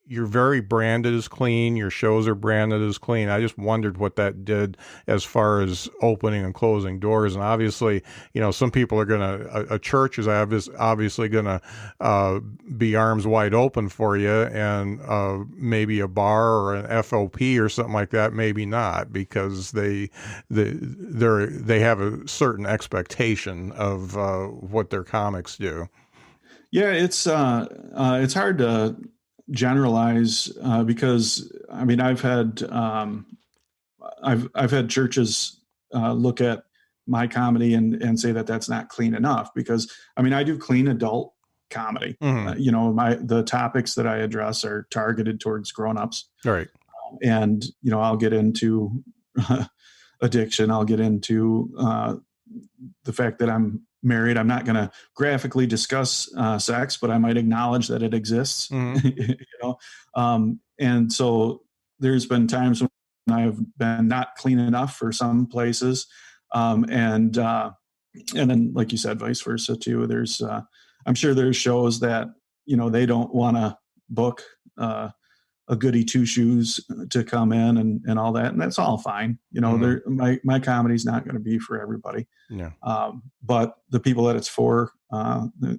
you're very branded as clean. Your shows are branded as clean. I just wondered what that did as far as opening and closing doors. And obviously, some people are a church is obviously going to be arms wide open for you, and maybe a bar or an FOP or something like that, maybe not, because they have a certain expectation of what their comics do. Yeah, it's hard to generalize because I've had churches look at my comedy and say that that's not clean enough, because I do clean adult comedy. The topics that I address are targeted towards grown-ups, right? And I'll get into addiction, I'll get into the fact that I'm married. I'm not going to graphically discuss sex, but I might acknowledge that it exists. And so there's been times when I've been not clean enough for some places, and then, like you said, vice versa too. There's I'm sure there's shows that they don't want to book a goody two shoes to come in and all that, and that's all fine. My comedy's not going to be for everybody. Yeah. But the people that it's for,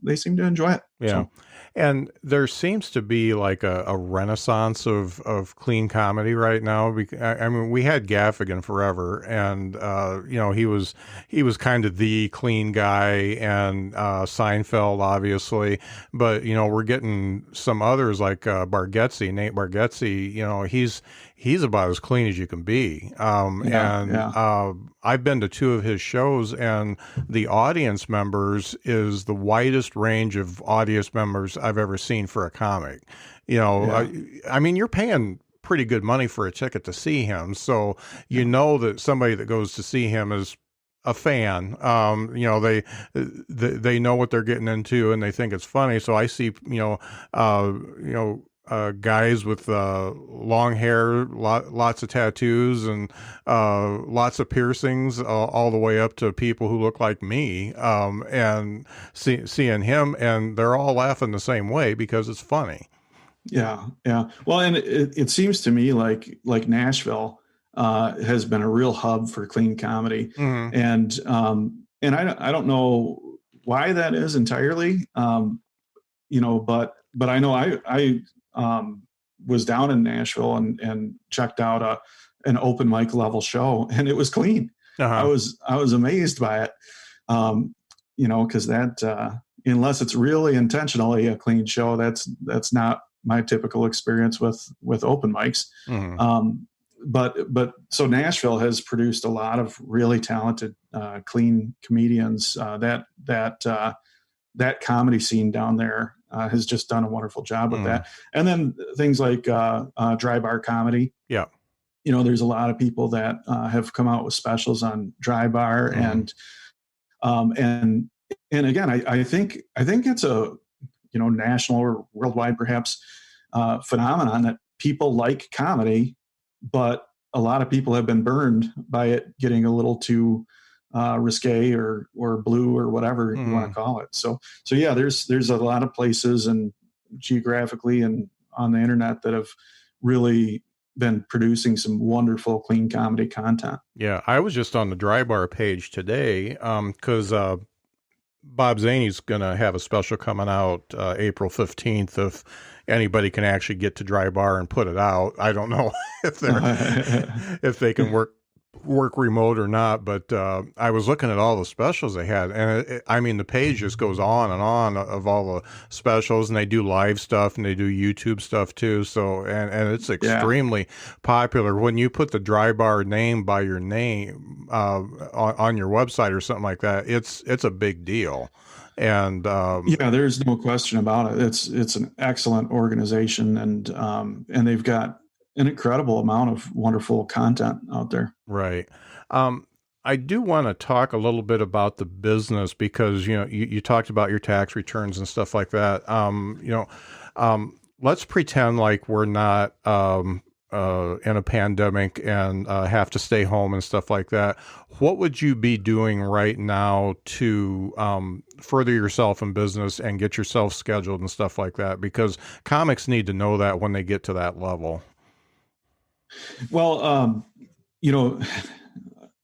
they seem to enjoy it. Yeah. So. And there seems to be like a renaissance of clean comedy right now. We had Gaffigan forever, and he was kind of the clean guy, and Seinfeld obviously, but we're getting some others like Nate Bargatze. He's about as clean as you can be. I've been to 2 of his shows, and the audience members is the widest range of audience members I've ever seen for a comic. You're paying pretty good money for a ticket to see him. So, that somebody that goes to see him is a fan. They know what they're getting into and they think it's funny. So I see, guys with long hair, lots of tattoos, and lots of piercings, all the way up to people who look like me, and seeing him, and they're all laughing the same way because it's funny. Yeah, yeah. Well, and it seems to me like Nashville has been a real hub for clean comedy, Mm-hmm. and I don't know why that is entirely, but I know I was down in Nashville and checked out an open mic level show, and it was clean. I Uh-huh. was amazed by it, because that unless it's really intentionally a clean show, that's not my typical experience with open mics. Mm-hmm. But so Nashville has produced a lot of really talented clean comedians. That comedy scene down there has just done a wonderful job with that. And then things like dry bar comedy. Yeah. There's a lot of people that have come out with specials on dry bar, and again, I think it's a national or worldwide perhaps phenomenon that people like comedy, but a lot of people have been burned by it getting a little too risque or blue or whatever you want to call it. So yeah, there's a lot of places and geographically and on the internet that have really been producing some wonderful clean comedy content. Yeah, I was just on the Dry Bar page today because Bob Zaney's going to have a special coming out April 15th. If anybody can actually get to Dry Bar and put it out, I don't know if if they can work remote or not, but I was looking at all the specials they had, and the page just goes on and on of all the specials, and they do live stuff and they do YouTube stuff too. So and it's extremely popular. When you put the Dry Bar name by your name on your website or something like that, it's a big deal. And there's no question about it. It's an excellent organization, and they've got an incredible amount of wonderful content out there. Right. I do want to talk a little bit about the business because, you talked about your tax returns and stuff like that. Let's pretend like we're not in a pandemic and have to stay home and stuff like that. What would you be doing right now to further yourself in business and get yourself scheduled and stuff like that? Because comics need to know that when they get to that level. Well, all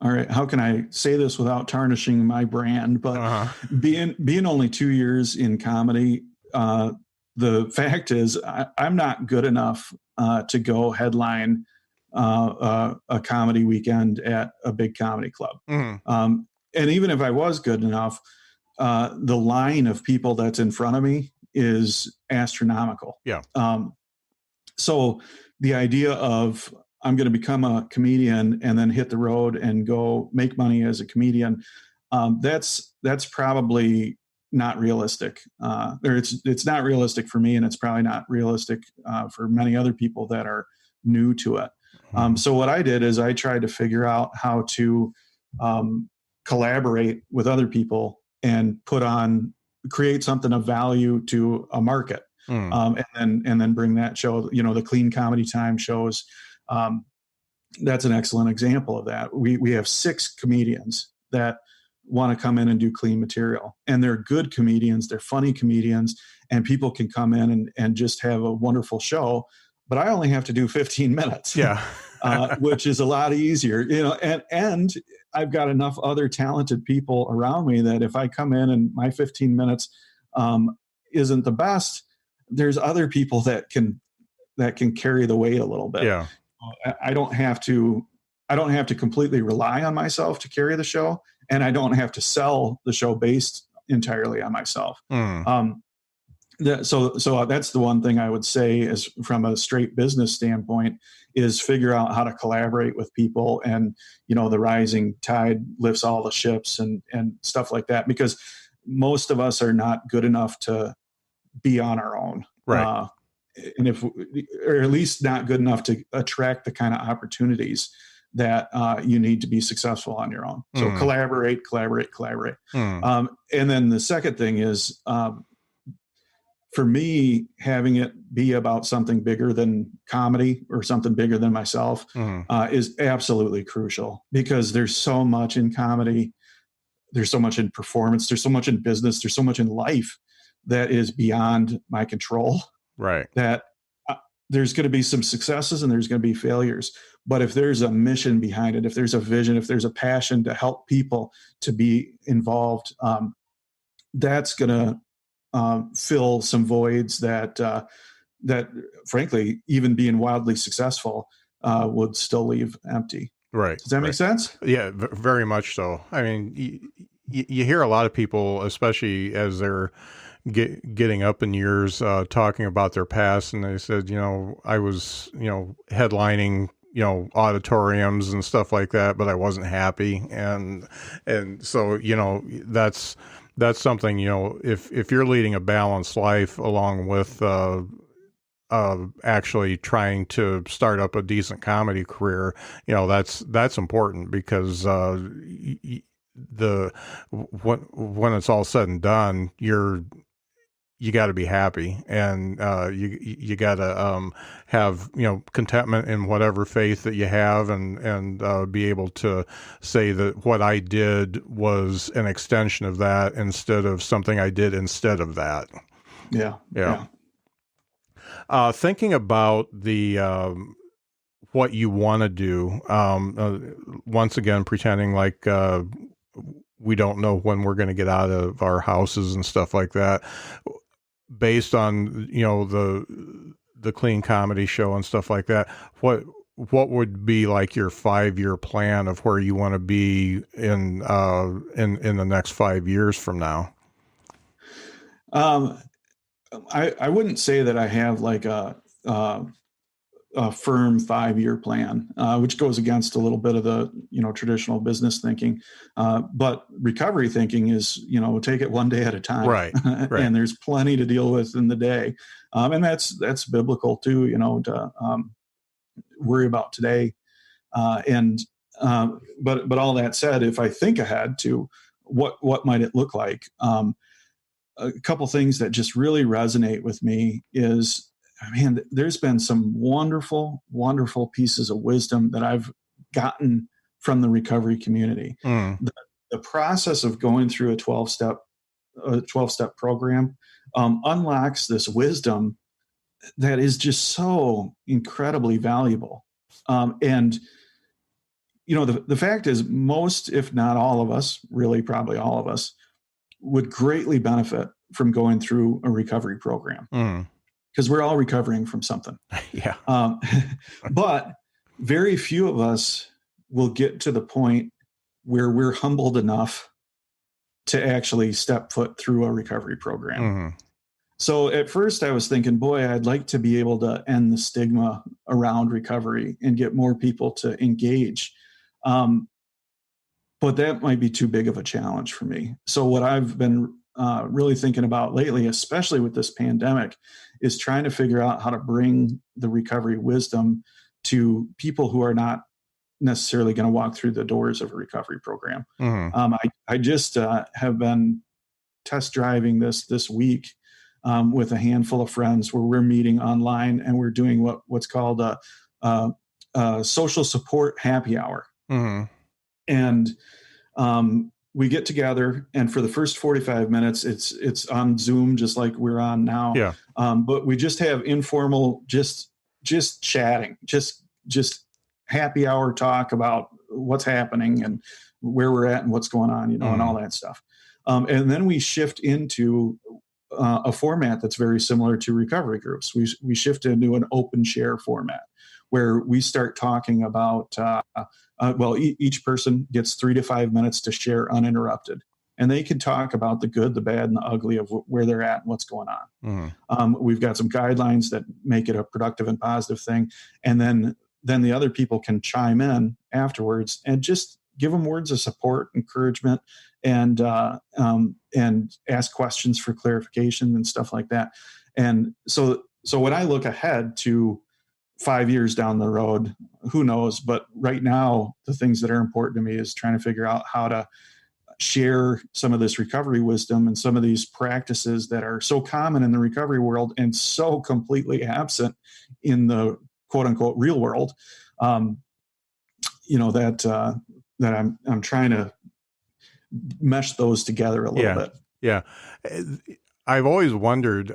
right, how can I say this without tarnishing my brand? But being only 2 years in comedy, the fact is I'm not good enough to go headline a comedy weekend at a big comedy club. And even if I was good enough, the line of people that's in front of me is astronomical. Yeah. So the idea of I'm going to become a comedian and then hit the road and go make money as a comedian, that's probably not realistic. Or it's not realistic for me, and it's probably not realistic for many other people that are new to it. So what I did is I tried to figure out how to collaborate with other people and create something of value to a market. And then bring that show, the Clean Comedy Time shows. That's an excellent example of that. We have 6 comedians that want to come in and do clean material, and they're good comedians. They're funny comedians, and people can come in and just have a wonderful show. But I only have to do 15 minutes, which is a lot easier, and I've got enough other talented people around me that if I come in and my 15 minutes isn't the best, there's other people that can carry the weight a little bit. Yeah. I don't have to completely rely on myself to carry the show, and I don't have to sell the show based entirely on myself. So that's the one thing I would say is from a straight business standpoint is figure out how to collaborate with people, and the rising tide lifts all the ships and stuff like that, because most of us are not good enough to be on our own. Right. Or at least not good enough to attract the kind of opportunities that you need to be successful on your own. So collaborate. Mm. And then the second thing is, for me, having it be about something bigger than comedy or something bigger than myself is absolutely crucial, because there's so much in comedy, there's so much in performance, there's so much in business, there's so much in life that is beyond my control. Right. That there's going to be some successes and there's going to be failures. But if there's a mission behind it, if there's a vision, if there's a passion to help people to be involved, that's going to fill some voids that frankly, even being wildly successful, would still leave empty. Right. Does that make sense? Yeah, very much so. I mean, you hear a lot of people, especially as they're getting up in years, talking about their past, and they said, I was, headlining, auditoriums and stuff like that, but I wasn't happy. And so, that's something, if you're leading a balanced life along with, actually trying to start up a decent comedy career, that's important, because, when it's all said and done, you got to be happy, and you got to have contentment in whatever faith that you have, and be able to say that what I did was an extension of that instead of something I did instead of that. Yeah. Thinking about the what you want to do, once again, pretending like we don't know when we're going to get out of our houses and stuff like that, based on the clean comedy show and stuff like that, what would be like your 5-year plan of where you want to be in the next 5 years from now? I wouldn't say that I have like a firm 5-year plan, which goes against a little bit of the traditional business thinking. But recovery thinking is take it one day at a time, right? And there's plenty to deal with in the day, and that's biblical too. To worry about today, but all that said, if I think ahead to what might it look like. A couple things that just really resonate with me is, man, there's been some wonderful, wonderful pieces of wisdom that I've gotten from the recovery community. The process of going through a 12-step program unlocks this wisdom that is just so incredibly valuable. And the fact is, most, if not all of us, really probably all of us, would greatly benefit from going through a recovery program, because we're all recovering from something. Yeah. But very few of us will get to the point where we're humbled enough to actually step foot through a recovery program. So at first I was thinking, boy, I'd like to be able to end the stigma around recovery and get more people to engage. But that might be too big of a challenge for me. So what I've been really thinking about lately, especially with this pandemic, is trying to figure out how to bring the recovery wisdom to people who are not necessarily going to walk through the doors of a recovery program. I just have been test driving this week with a handful of friends, where we're meeting online and we're doing what's called a social support happy hour. And we get together, and for the first 45 minutes, it's on Zoom, just like we're on now. Yeah. But we just have informal, just chatting, just happy hour talk about what's happening and where we're at and what's going on, and all that stuff. And then we shift into a format that's very similar to recovery groups. We shift into an open share format, where we start talking about, each person gets 3 to 5 minutes to share uninterrupted. And they can talk about the good, the bad, and the ugly of where they're at and what's going on. We've got some guidelines that make it a productive and positive thing. And then the other people can chime in afterwards and just give them words of support, encouragement, and ask questions for clarification and stuff like that. And so when I look ahead to 5 years down the road, who knows? But right now, the things that are important to me is trying to figure out how to share some of this recovery wisdom and some of these practices that are so common in the recovery world and so completely absent in the quote unquote real world. That I'm trying to mesh those together a little bit. Yeah. I've always wondered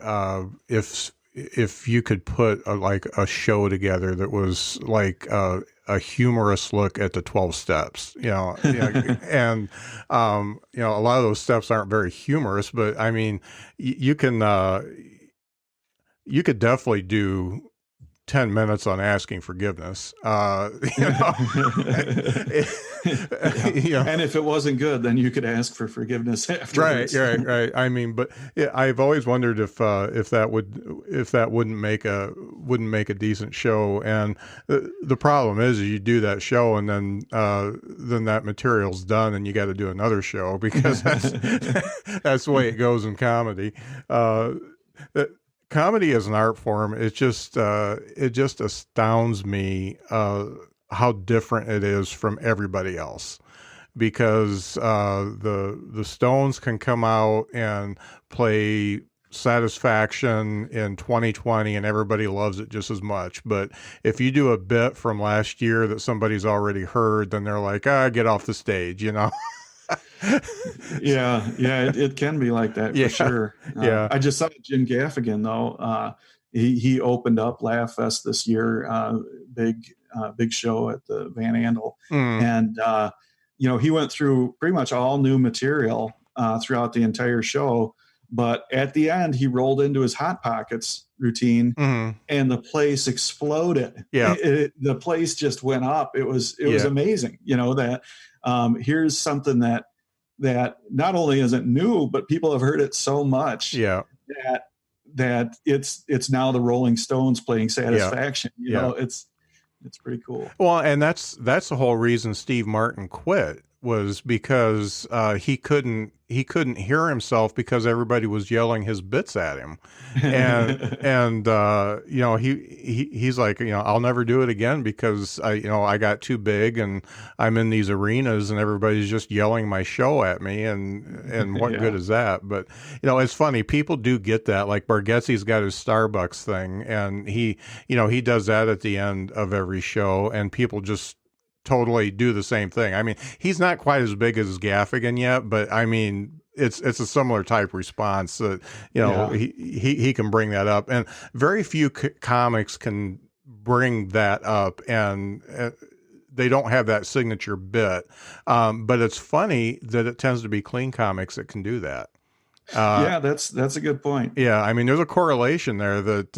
if you could put a show together that was like a humorous look at the 12 steps, and a lot of those steps aren't very humorous, but I mean, you could definitely do 10 minutes on asking forgiveness. And if it wasn't good, then you could ask for forgiveness afterwards. Right. I mean, but yeah, I've always wondered if that wouldn't make a decent show. And the problem is you do that show and then that material's done and you got to do another show because that's the way it goes in comedy. Comedy as an art form, it just astounds me how different it is from everybody else, because the Stones can come out and play Satisfaction in 2020 and everybody loves it just as much. But if you do a bit from last year that somebody's already heard, then they're like, get off the stage, Yeah, it can be like that for sure. I just saw Jim Gaffigan though. He opened up Laugh Fest this year, big show at the Van Andel, and he went through pretty much all new material throughout the entire show. But at the end, he rolled into his Hot Pockets routine, and the place exploded. Yeah, the place just went up. It was amazing. That here's something that not only isn't new, but people have heard it so much that it's now the Rolling Stones playing Satisfaction. It's pretty cool. Well, and that's the whole reason Steve Martin quit, was because he couldn't hear himself because everybody was yelling his bits at him, and he's like, I'll never do it again because I got too big and I'm in these arenas and everybody's just yelling my show at me, and what good is that? But it's funny, people do get that. Like Bargetzi's got his Starbucks thing, and he does that at the end of every show, and people just totally do the same thing. I mean, he's not quite as big as Gaffigan yet, but I mean, it's a similar type response that, he can bring that up, and very few comics can bring that up, and they don't have that signature bit. But it's funny that it tends to be clean comics that can do that. That's a good point. Yeah, I mean, there's a correlation there that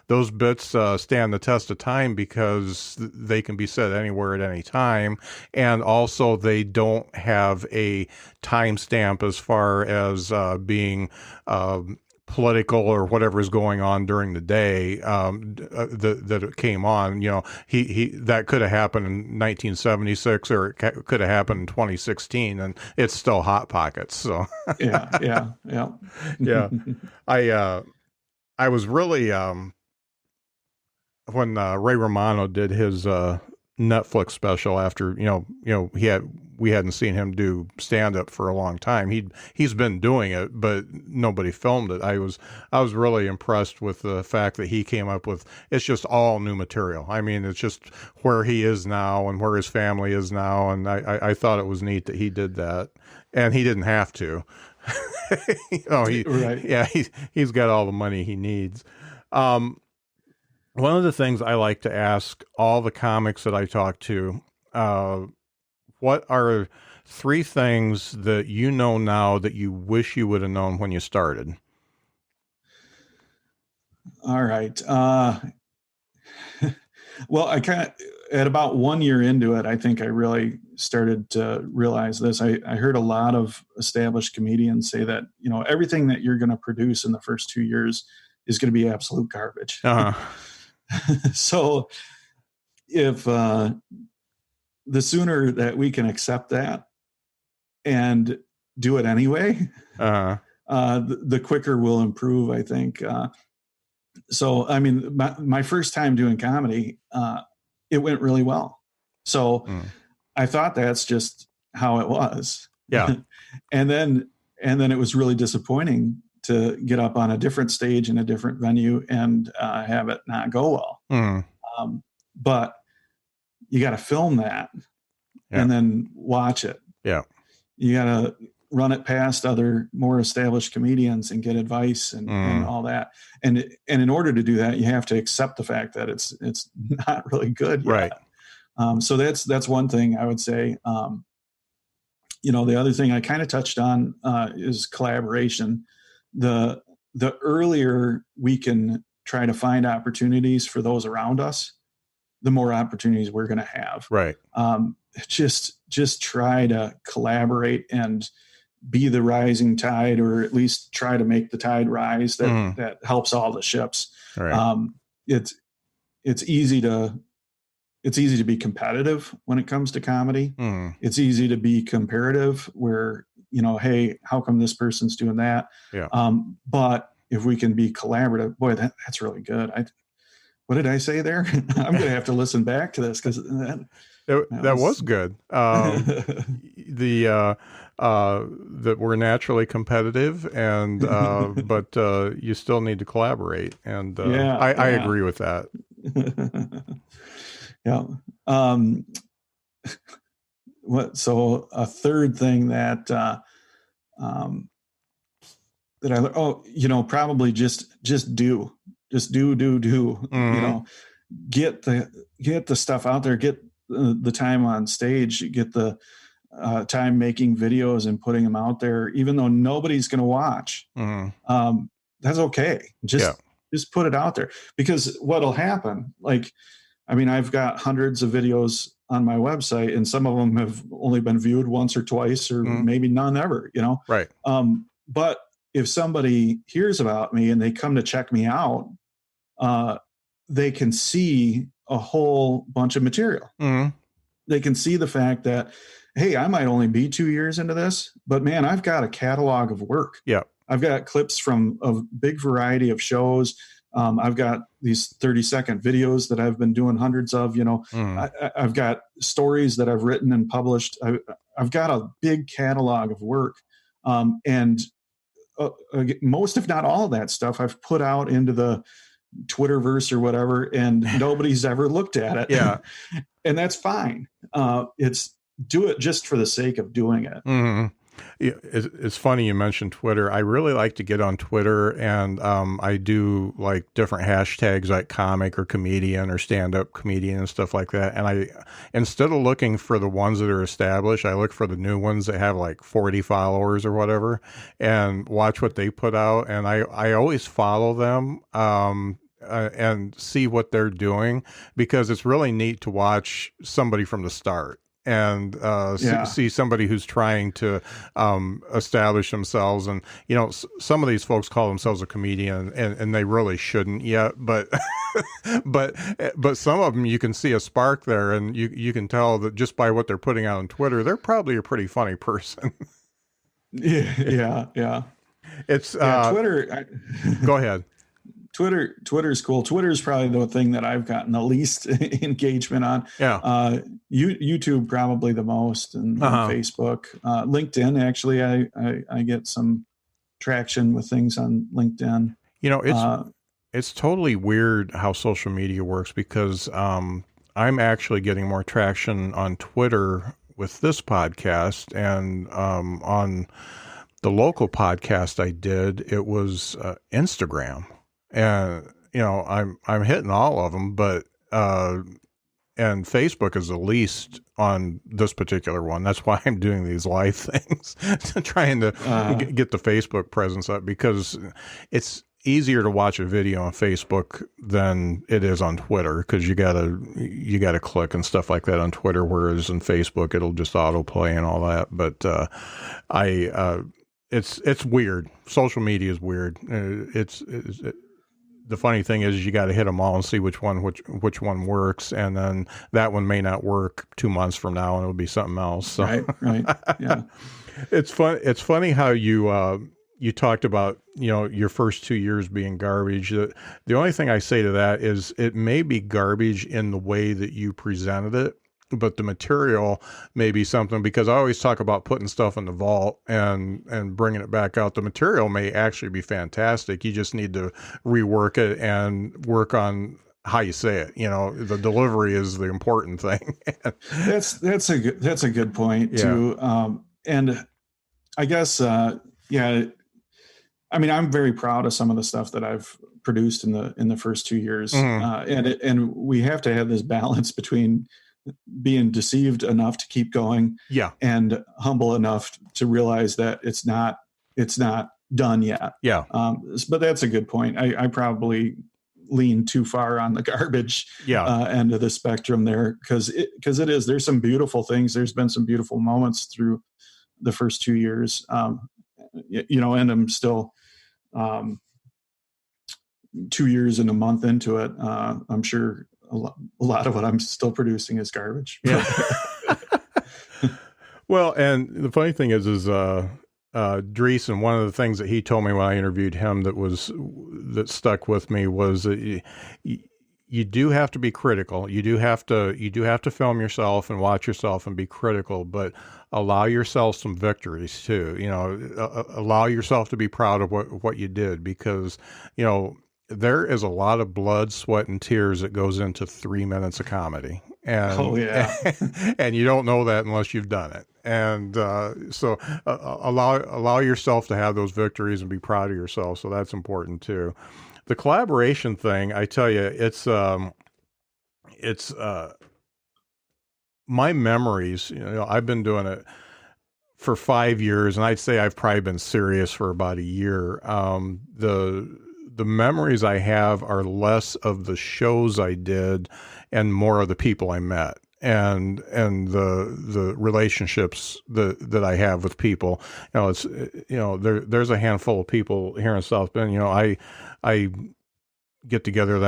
those bits stand the test of time because they can be said anywhere at any time, and also they don't have a timestamp as far as being political or whatever is going on during the day that it came on. He that could have happened in 1976 or it could have happened in 2016, and it's still Hot Pockets. So yeah. I was really when Ray Romano did his Netflix special after we hadn't seen him do stand up for a long time. He's been doing it, but nobody filmed it. I was really impressed with the fact that he came up with, it's just all new material. I mean, it's just where he is now and where his family is now, and I thought it was neat that he did that, and he didn't have to. He's got all the money he needs. One of the things I like to ask all the comics that I talk to, what are 3 things that you know now that you wish you would have known when you started? All right. Well, I kind of, at about 1 year into it, I think I really started to realize this. I heard a lot of established comedians say that, everything that you're going to produce in the first 2 years is going to be absolute garbage. So if the sooner that we can accept that and do it anyway, the quicker we'll improve, I think. So, I mean, my first time doing comedy, it went really well. So I thought that's just how it was. Yeah. and then it was really disappointing to get up on a different stage in a different venue and have it not go well. But you got to film that and then watch it. Yeah. You got to run it past other more established comedians and get advice and all that. And in order to do that, you have to accept the fact that it's not really good yet. Right. So that's one thing I would say. The other thing I kind of touched on is collaboration. The earlier we can try to find opportunities for those around us, the more opportunities we're going to have. Right. Just try to collaborate and be the rising tide, or at least try to make the tide rise that helps all the ships. Right. It's easy to be competitive when it comes to comedy. It's easy to be comparative where, hey, how come this person's doing that? Yeah. But if we can be collaborative, boy, that's really good. What did I say there? I'm going to have to listen back to this because that was good. That we're naturally competitive, and but you still need to collaborate, and I agree with that. Yeah. So a third thing that probably just do. Get the stuff out there, get the time on stage, get the time making videos and putting them out there, even though nobody's going to watch. That's okay. Just put it out there, because what'll happen, I've got hundreds of videos on my website, and some of them have only been viewed once or twice, or maybe none ever, Right. But if somebody hears about me and they come to check me out, they can see a whole bunch of material. They can see the fact that, hey, I might only be 2 years into this, but man, I've got a catalog of work. Yeah. I've got clips from a big variety of shows. I've got these 30-second videos that I've been doing hundreds of, I've got stories that I've written and published. I've got a big catalog of work. And most, if not all of that stuff, I've put out into the Twitterverse or whatever, and nobody's ever looked at it. Yeah. And that's fine. It's do it just for the sake of doing it. It's funny you mentioned Twitter. I really like to get on Twitter, and I do like different hashtags like comic or comedian or stand-up comedian and stuff like that. And I, instead of looking for the ones that are established, I look for the new ones that have like 40 followers or whatever, and watch what they put out. And I always follow them and see what they're doing, because it's really neat to watch somebody from the start. And see somebody who's trying to establish themselves. And, some of these folks call themselves a comedian, and they really shouldn't yet. But but some of them, you can see a spark there, and you can tell that just by what they're putting out on Twitter, they're probably a pretty funny person. Yeah. It's Twitter. Go ahead. Twitter's cool. Twitter's probably the thing that I've gotten the least engagement on. Yeah. YouTube probably the most, and Facebook, LinkedIn. Actually, I get some traction with things on LinkedIn. It's totally weird how social media works, because I'm actually getting more traction on Twitter with this podcast, and on the local podcast I did, it was Instagram. And, I'm hitting all of them, but, and Facebook is the least on this particular one. That's why I'm doing these live things, trying to get the Facebook presence up, because it's easier to watch a video on Facebook than it is on Twitter, because you gotta click and stuff like that on Twitter, whereas in Facebook, it'll just autoplay and all that. But, it's weird. Social media is weird. The funny thing is, you got to hit them all and see which one works, and then that one may not work 2 months from now, and it'll be something else. So. Right. Yeah. It's fun. It's funny how you you talked about, your first 2 years being garbage. The only thing I say to that is it may be garbage in the way that you presented it, but the material may be something, because I always talk about putting stuff in the vault and bringing it back out. The material may actually be fantastic. You just need to rework it and work on how you say it. The delivery is the important thing. That's a good point too. And I guess, I mean, I'm very proud of some of the stuff that I've produced in the first 2 years. And we have to have this balance between being deceived enough to keep going and humble enough to realize that it's not done yet. But that's a good point. I probably lean too far on the garbage end of the spectrum there, because there's some beautiful things. There's been some beautiful moments through the first 2 years, and I'm still 2 years and a month into it. I'm sure a lot of what I'm still producing is garbage. Well, and the funny thing is Dries, and one of the things that he told me when I interviewed him that stuck with me was that you do have to be critical. You do have to film yourself and watch yourself and be critical, but allow yourself some victories too. Allow yourself to be proud of what you did, because, there is a lot of blood, sweat, and tears that goes into 3 minutes of comedy. And, and you don't know that unless you've done it. And so allow yourself to have those victories and be proud of yourself. So that's important too. The collaboration thing, I tell you, it's my memories. I've been doing it for 5 years, and I'd say I've probably been serious for about a year. The memories I have are less of the shows I did and more of the people I met and the relationships that I have with people. There's a handful of people here in South Bend. I get together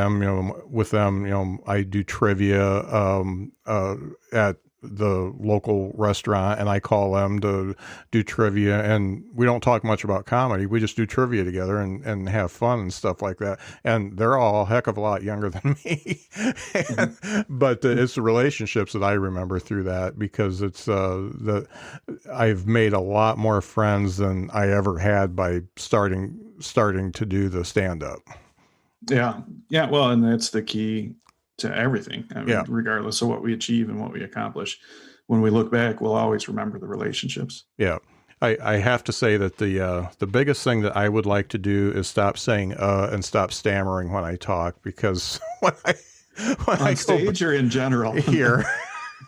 with them. I do trivia at the local restaurant, and I call them to do trivia, and we don't talk much about comedy. We just do trivia together and have fun and stuff like that. And they're all a heck of a lot younger than me. But it's the relationships that I remember through that, because it's I've made a lot more friends than I ever had by starting to do the stand-up. Yeah. Well, and that's the key to everything. I mean, regardless of what we achieve and what we accomplish, when we look back, we'll always remember the relationships. Yeah. I have to say that the biggest thing that I would like to do is stop saying and stop stammering when I talk, because when on stage or in general here.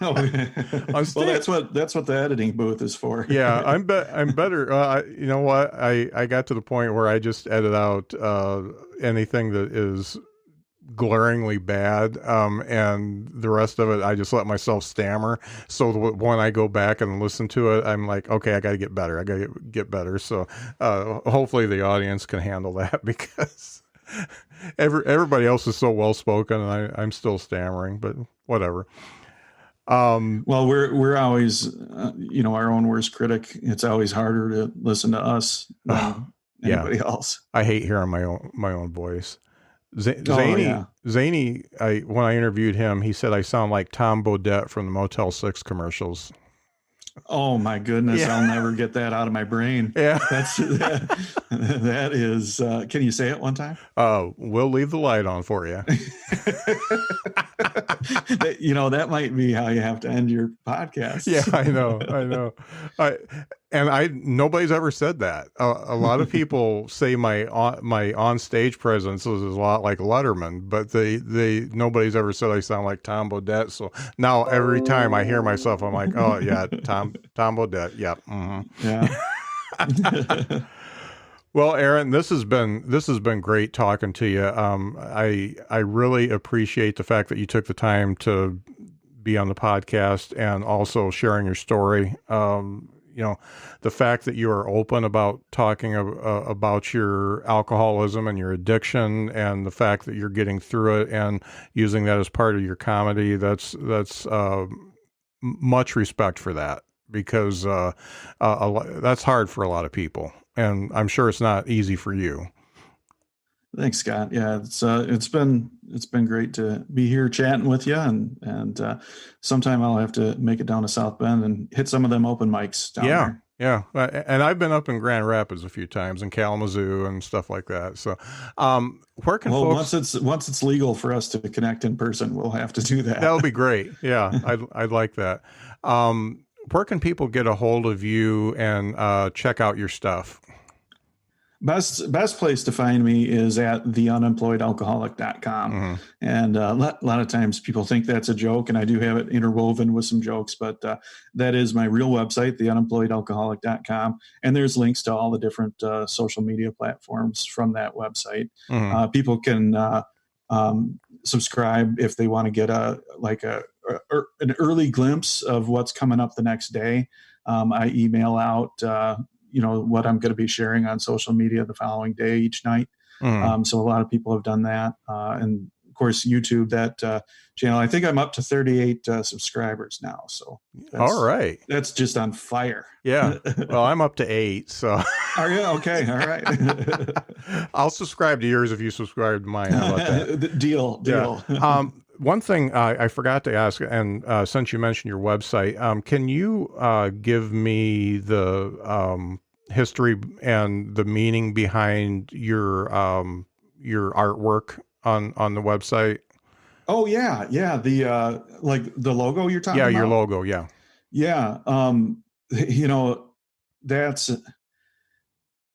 Well, that's what the editing booth is for. I'm better. You know what? I got to the point where I just edit out anything that is glaringly bad, and the rest of it I just let myself stammer, so when I go back and listen to it, I'm like, okay, I gotta get better. So hopefully the audience can handle that, because everybody else is so well spoken and I'm still stammering, but whatever. Well, we're always our own worst critic. It's always harder to listen to us than anybody else. I hate hearing my own voice. Zany, when I interviewed him, he said I sound like Tom Bodett from the Motel 6 commercials. Oh my goodness. I'll never get that out of my brain. That is, can you say it one time? We'll leave the light on for you. That might be how you have to end your podcast. Yeah, I know. Nobody's ever said that. A lot of people say my on-stage presence is a lot like Letterman, but nobody's ever said I sound like Tom Bodett. So now every time I hear myself, I'm like, oh yeah, Tom Bodett. Yeah. Mm-hmm. Yeah. Well, Aaron, this has been great talking to you. I really appreciate the fact that you took the time to be on the podcast and also sharing your story. The fact that you are open about talking about your alcoholism and your addiction, and the fact that you're getting through it and using that as part of your comedy, that's much respect for that, because that's hard for a lot of people, and I'm sure it's not easy for you. Thanks, Scott. Yeah, it's been great to be here chatting with you, and sometime I'll have to make it down to South Bend and hit some of them open mics down there. Yeah. And I've been up in Grand Rapids a few times, and Kalamazoo and stuff like that. So, where can folks... once it's legal for us to connect in person, we'll have to do that. That would be great. Yeah, I'd like that. Where can people get a hold of you and check out your stuff? Best place to find me is at theunemployedalcoholic.com. Mm-hmm. And a lot of times people think that's a joke, and I do have it interwoven with some jokes, but that is my real website, theunemployedalcoholic.com. And there's links to all the different social media platforms from that website. Mm-hmm. People can subscribe if they want to get an early glimpse of what's coming up the next day. I email out what I'm going to be sharing on social media the following day each night. So a lot of people have done that. And of course, YouTube, that channel, I think I'm up to 38 subscribers now. So all right. That's just on fire. Yeah. Well, I'm up to 8. So are you? Okay. All right. I'll subscribe to yours if you subscribe to mine. How about that? Deal. Yeah. One thing I forgot to ask, and since you mentioned your website, can you give me the history and the meaning behind your artwork on the website? Oh yeah. The the logo you're talking about? Yeah, your logo. Yeah. Yeah. That's.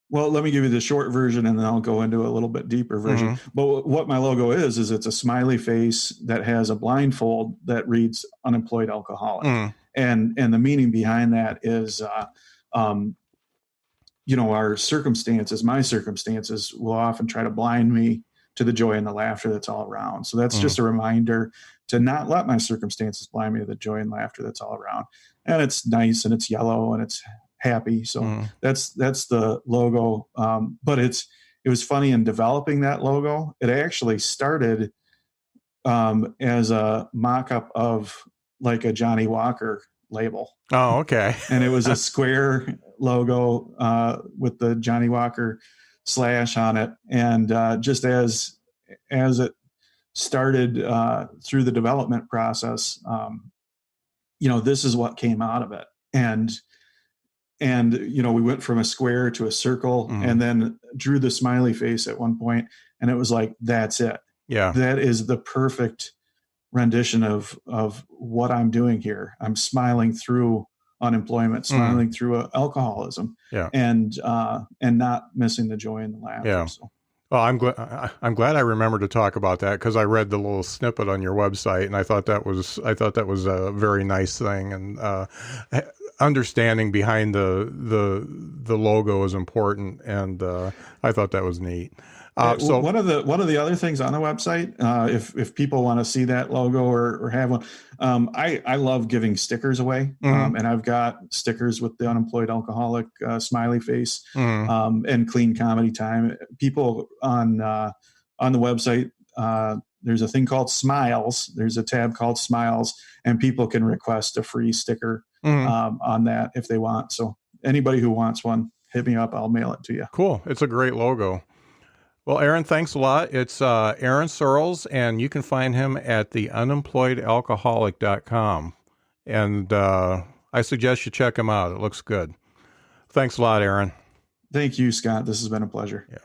Well, let me give you the short version, and then I'll go into a little bit deeper version. Mm-hmm. But what my logo is it's a smiley face that has a blindfold that reads Unemployed Alcoholic. Mm. And the meaning behind that is, our circumstances, my circumstances will often try to blind me to the joy and the laughter that's all around. So that's just a reminder to not let my circumstances blind me to the joy and laughter that's all around. And it's nice, and it's yellow, and it's happy. So that's the logo. But it was funny in developing that logo. It actually started as a mock-up of like a Johnny Walker label. Oh, okay. And it was a square logo with the Johnny Walker slash on it. And just as it started through the development process, this is what came out of it. And we went from a square to a circle, and then drew the smiley face at one point, and it was like, that's it. Yeah. That is the perfect rendition of what I'm doing here. I'm smiling through unemployment, smiling through alcoholism, and not missing the joy and the laughter. Yeah. So. Well, I'm glad I remembered to talk about that, because I read the little snippet on your website, and I thought that was a very nice thing, and understanding behind the logo is important, and I thought that was neat. So one of the other things on the website, if people want to see that logo or have one, I love giving stickers away, and I've got stickers with the Unemployed Alcoholic smiley face, and Clean Comedy Time. People on the website, there's a thing called Smiles. There's a tab called Smiles, and people can request a free sticker on that if they want. So anybody who wants one, hit me up. I'll mail it to you. Cool. It's a great logo. Well, Aaron, thanks a lot. It's Aaron Sorrels, and you can find him at theunemployedalcoholic.com. And I suggest you check him out. It looks good. Thanks a lot, Aaron. Thank you, Scott. This has been a pleasure. Yeah.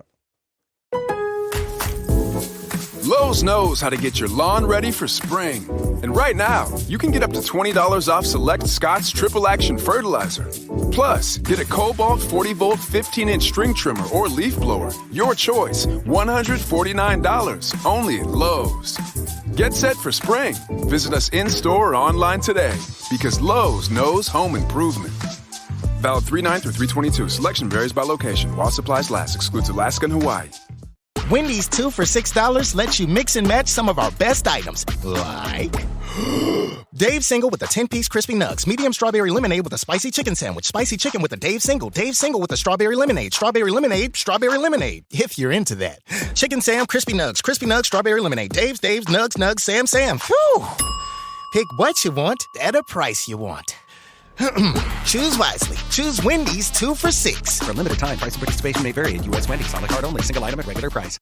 Lowe's knows how to get your lawn ready for spring. And right now, you can get up to $20 off select Scott's Triple Action Fertilizer. Plus, get a Cobalt 40-volt 15-inch string trimmer or leaf blower. Your choice, $149, only at Lowe's. Get set for spring. Visit us in-store or online today, because Lowe's knows home improvement. Valid 3/9 through 3/22. Selection varies by location. While supplies last. Excludes Alaska and Hawaii. Wendy's 2 for $6 lets you mix and match some of our best items, like Dave Single with a 10-piece crispy nugs, medium strawberry lemonade with a spicy chicken sandwich, spicy chicken with a Dave Single with a strawberry lemonade, strawberry lemonade, if you're into that. Chicken Sam, crispy nugs, strawberry lemonade, Dave's, nugs, Sam. Whew. Pick what you want at a price you want. Choose wisely. Choose Wendy's 2 for $6. For a limited time, price and participation may vary at U.S. Wendy's. On the card only. Single item at regular price.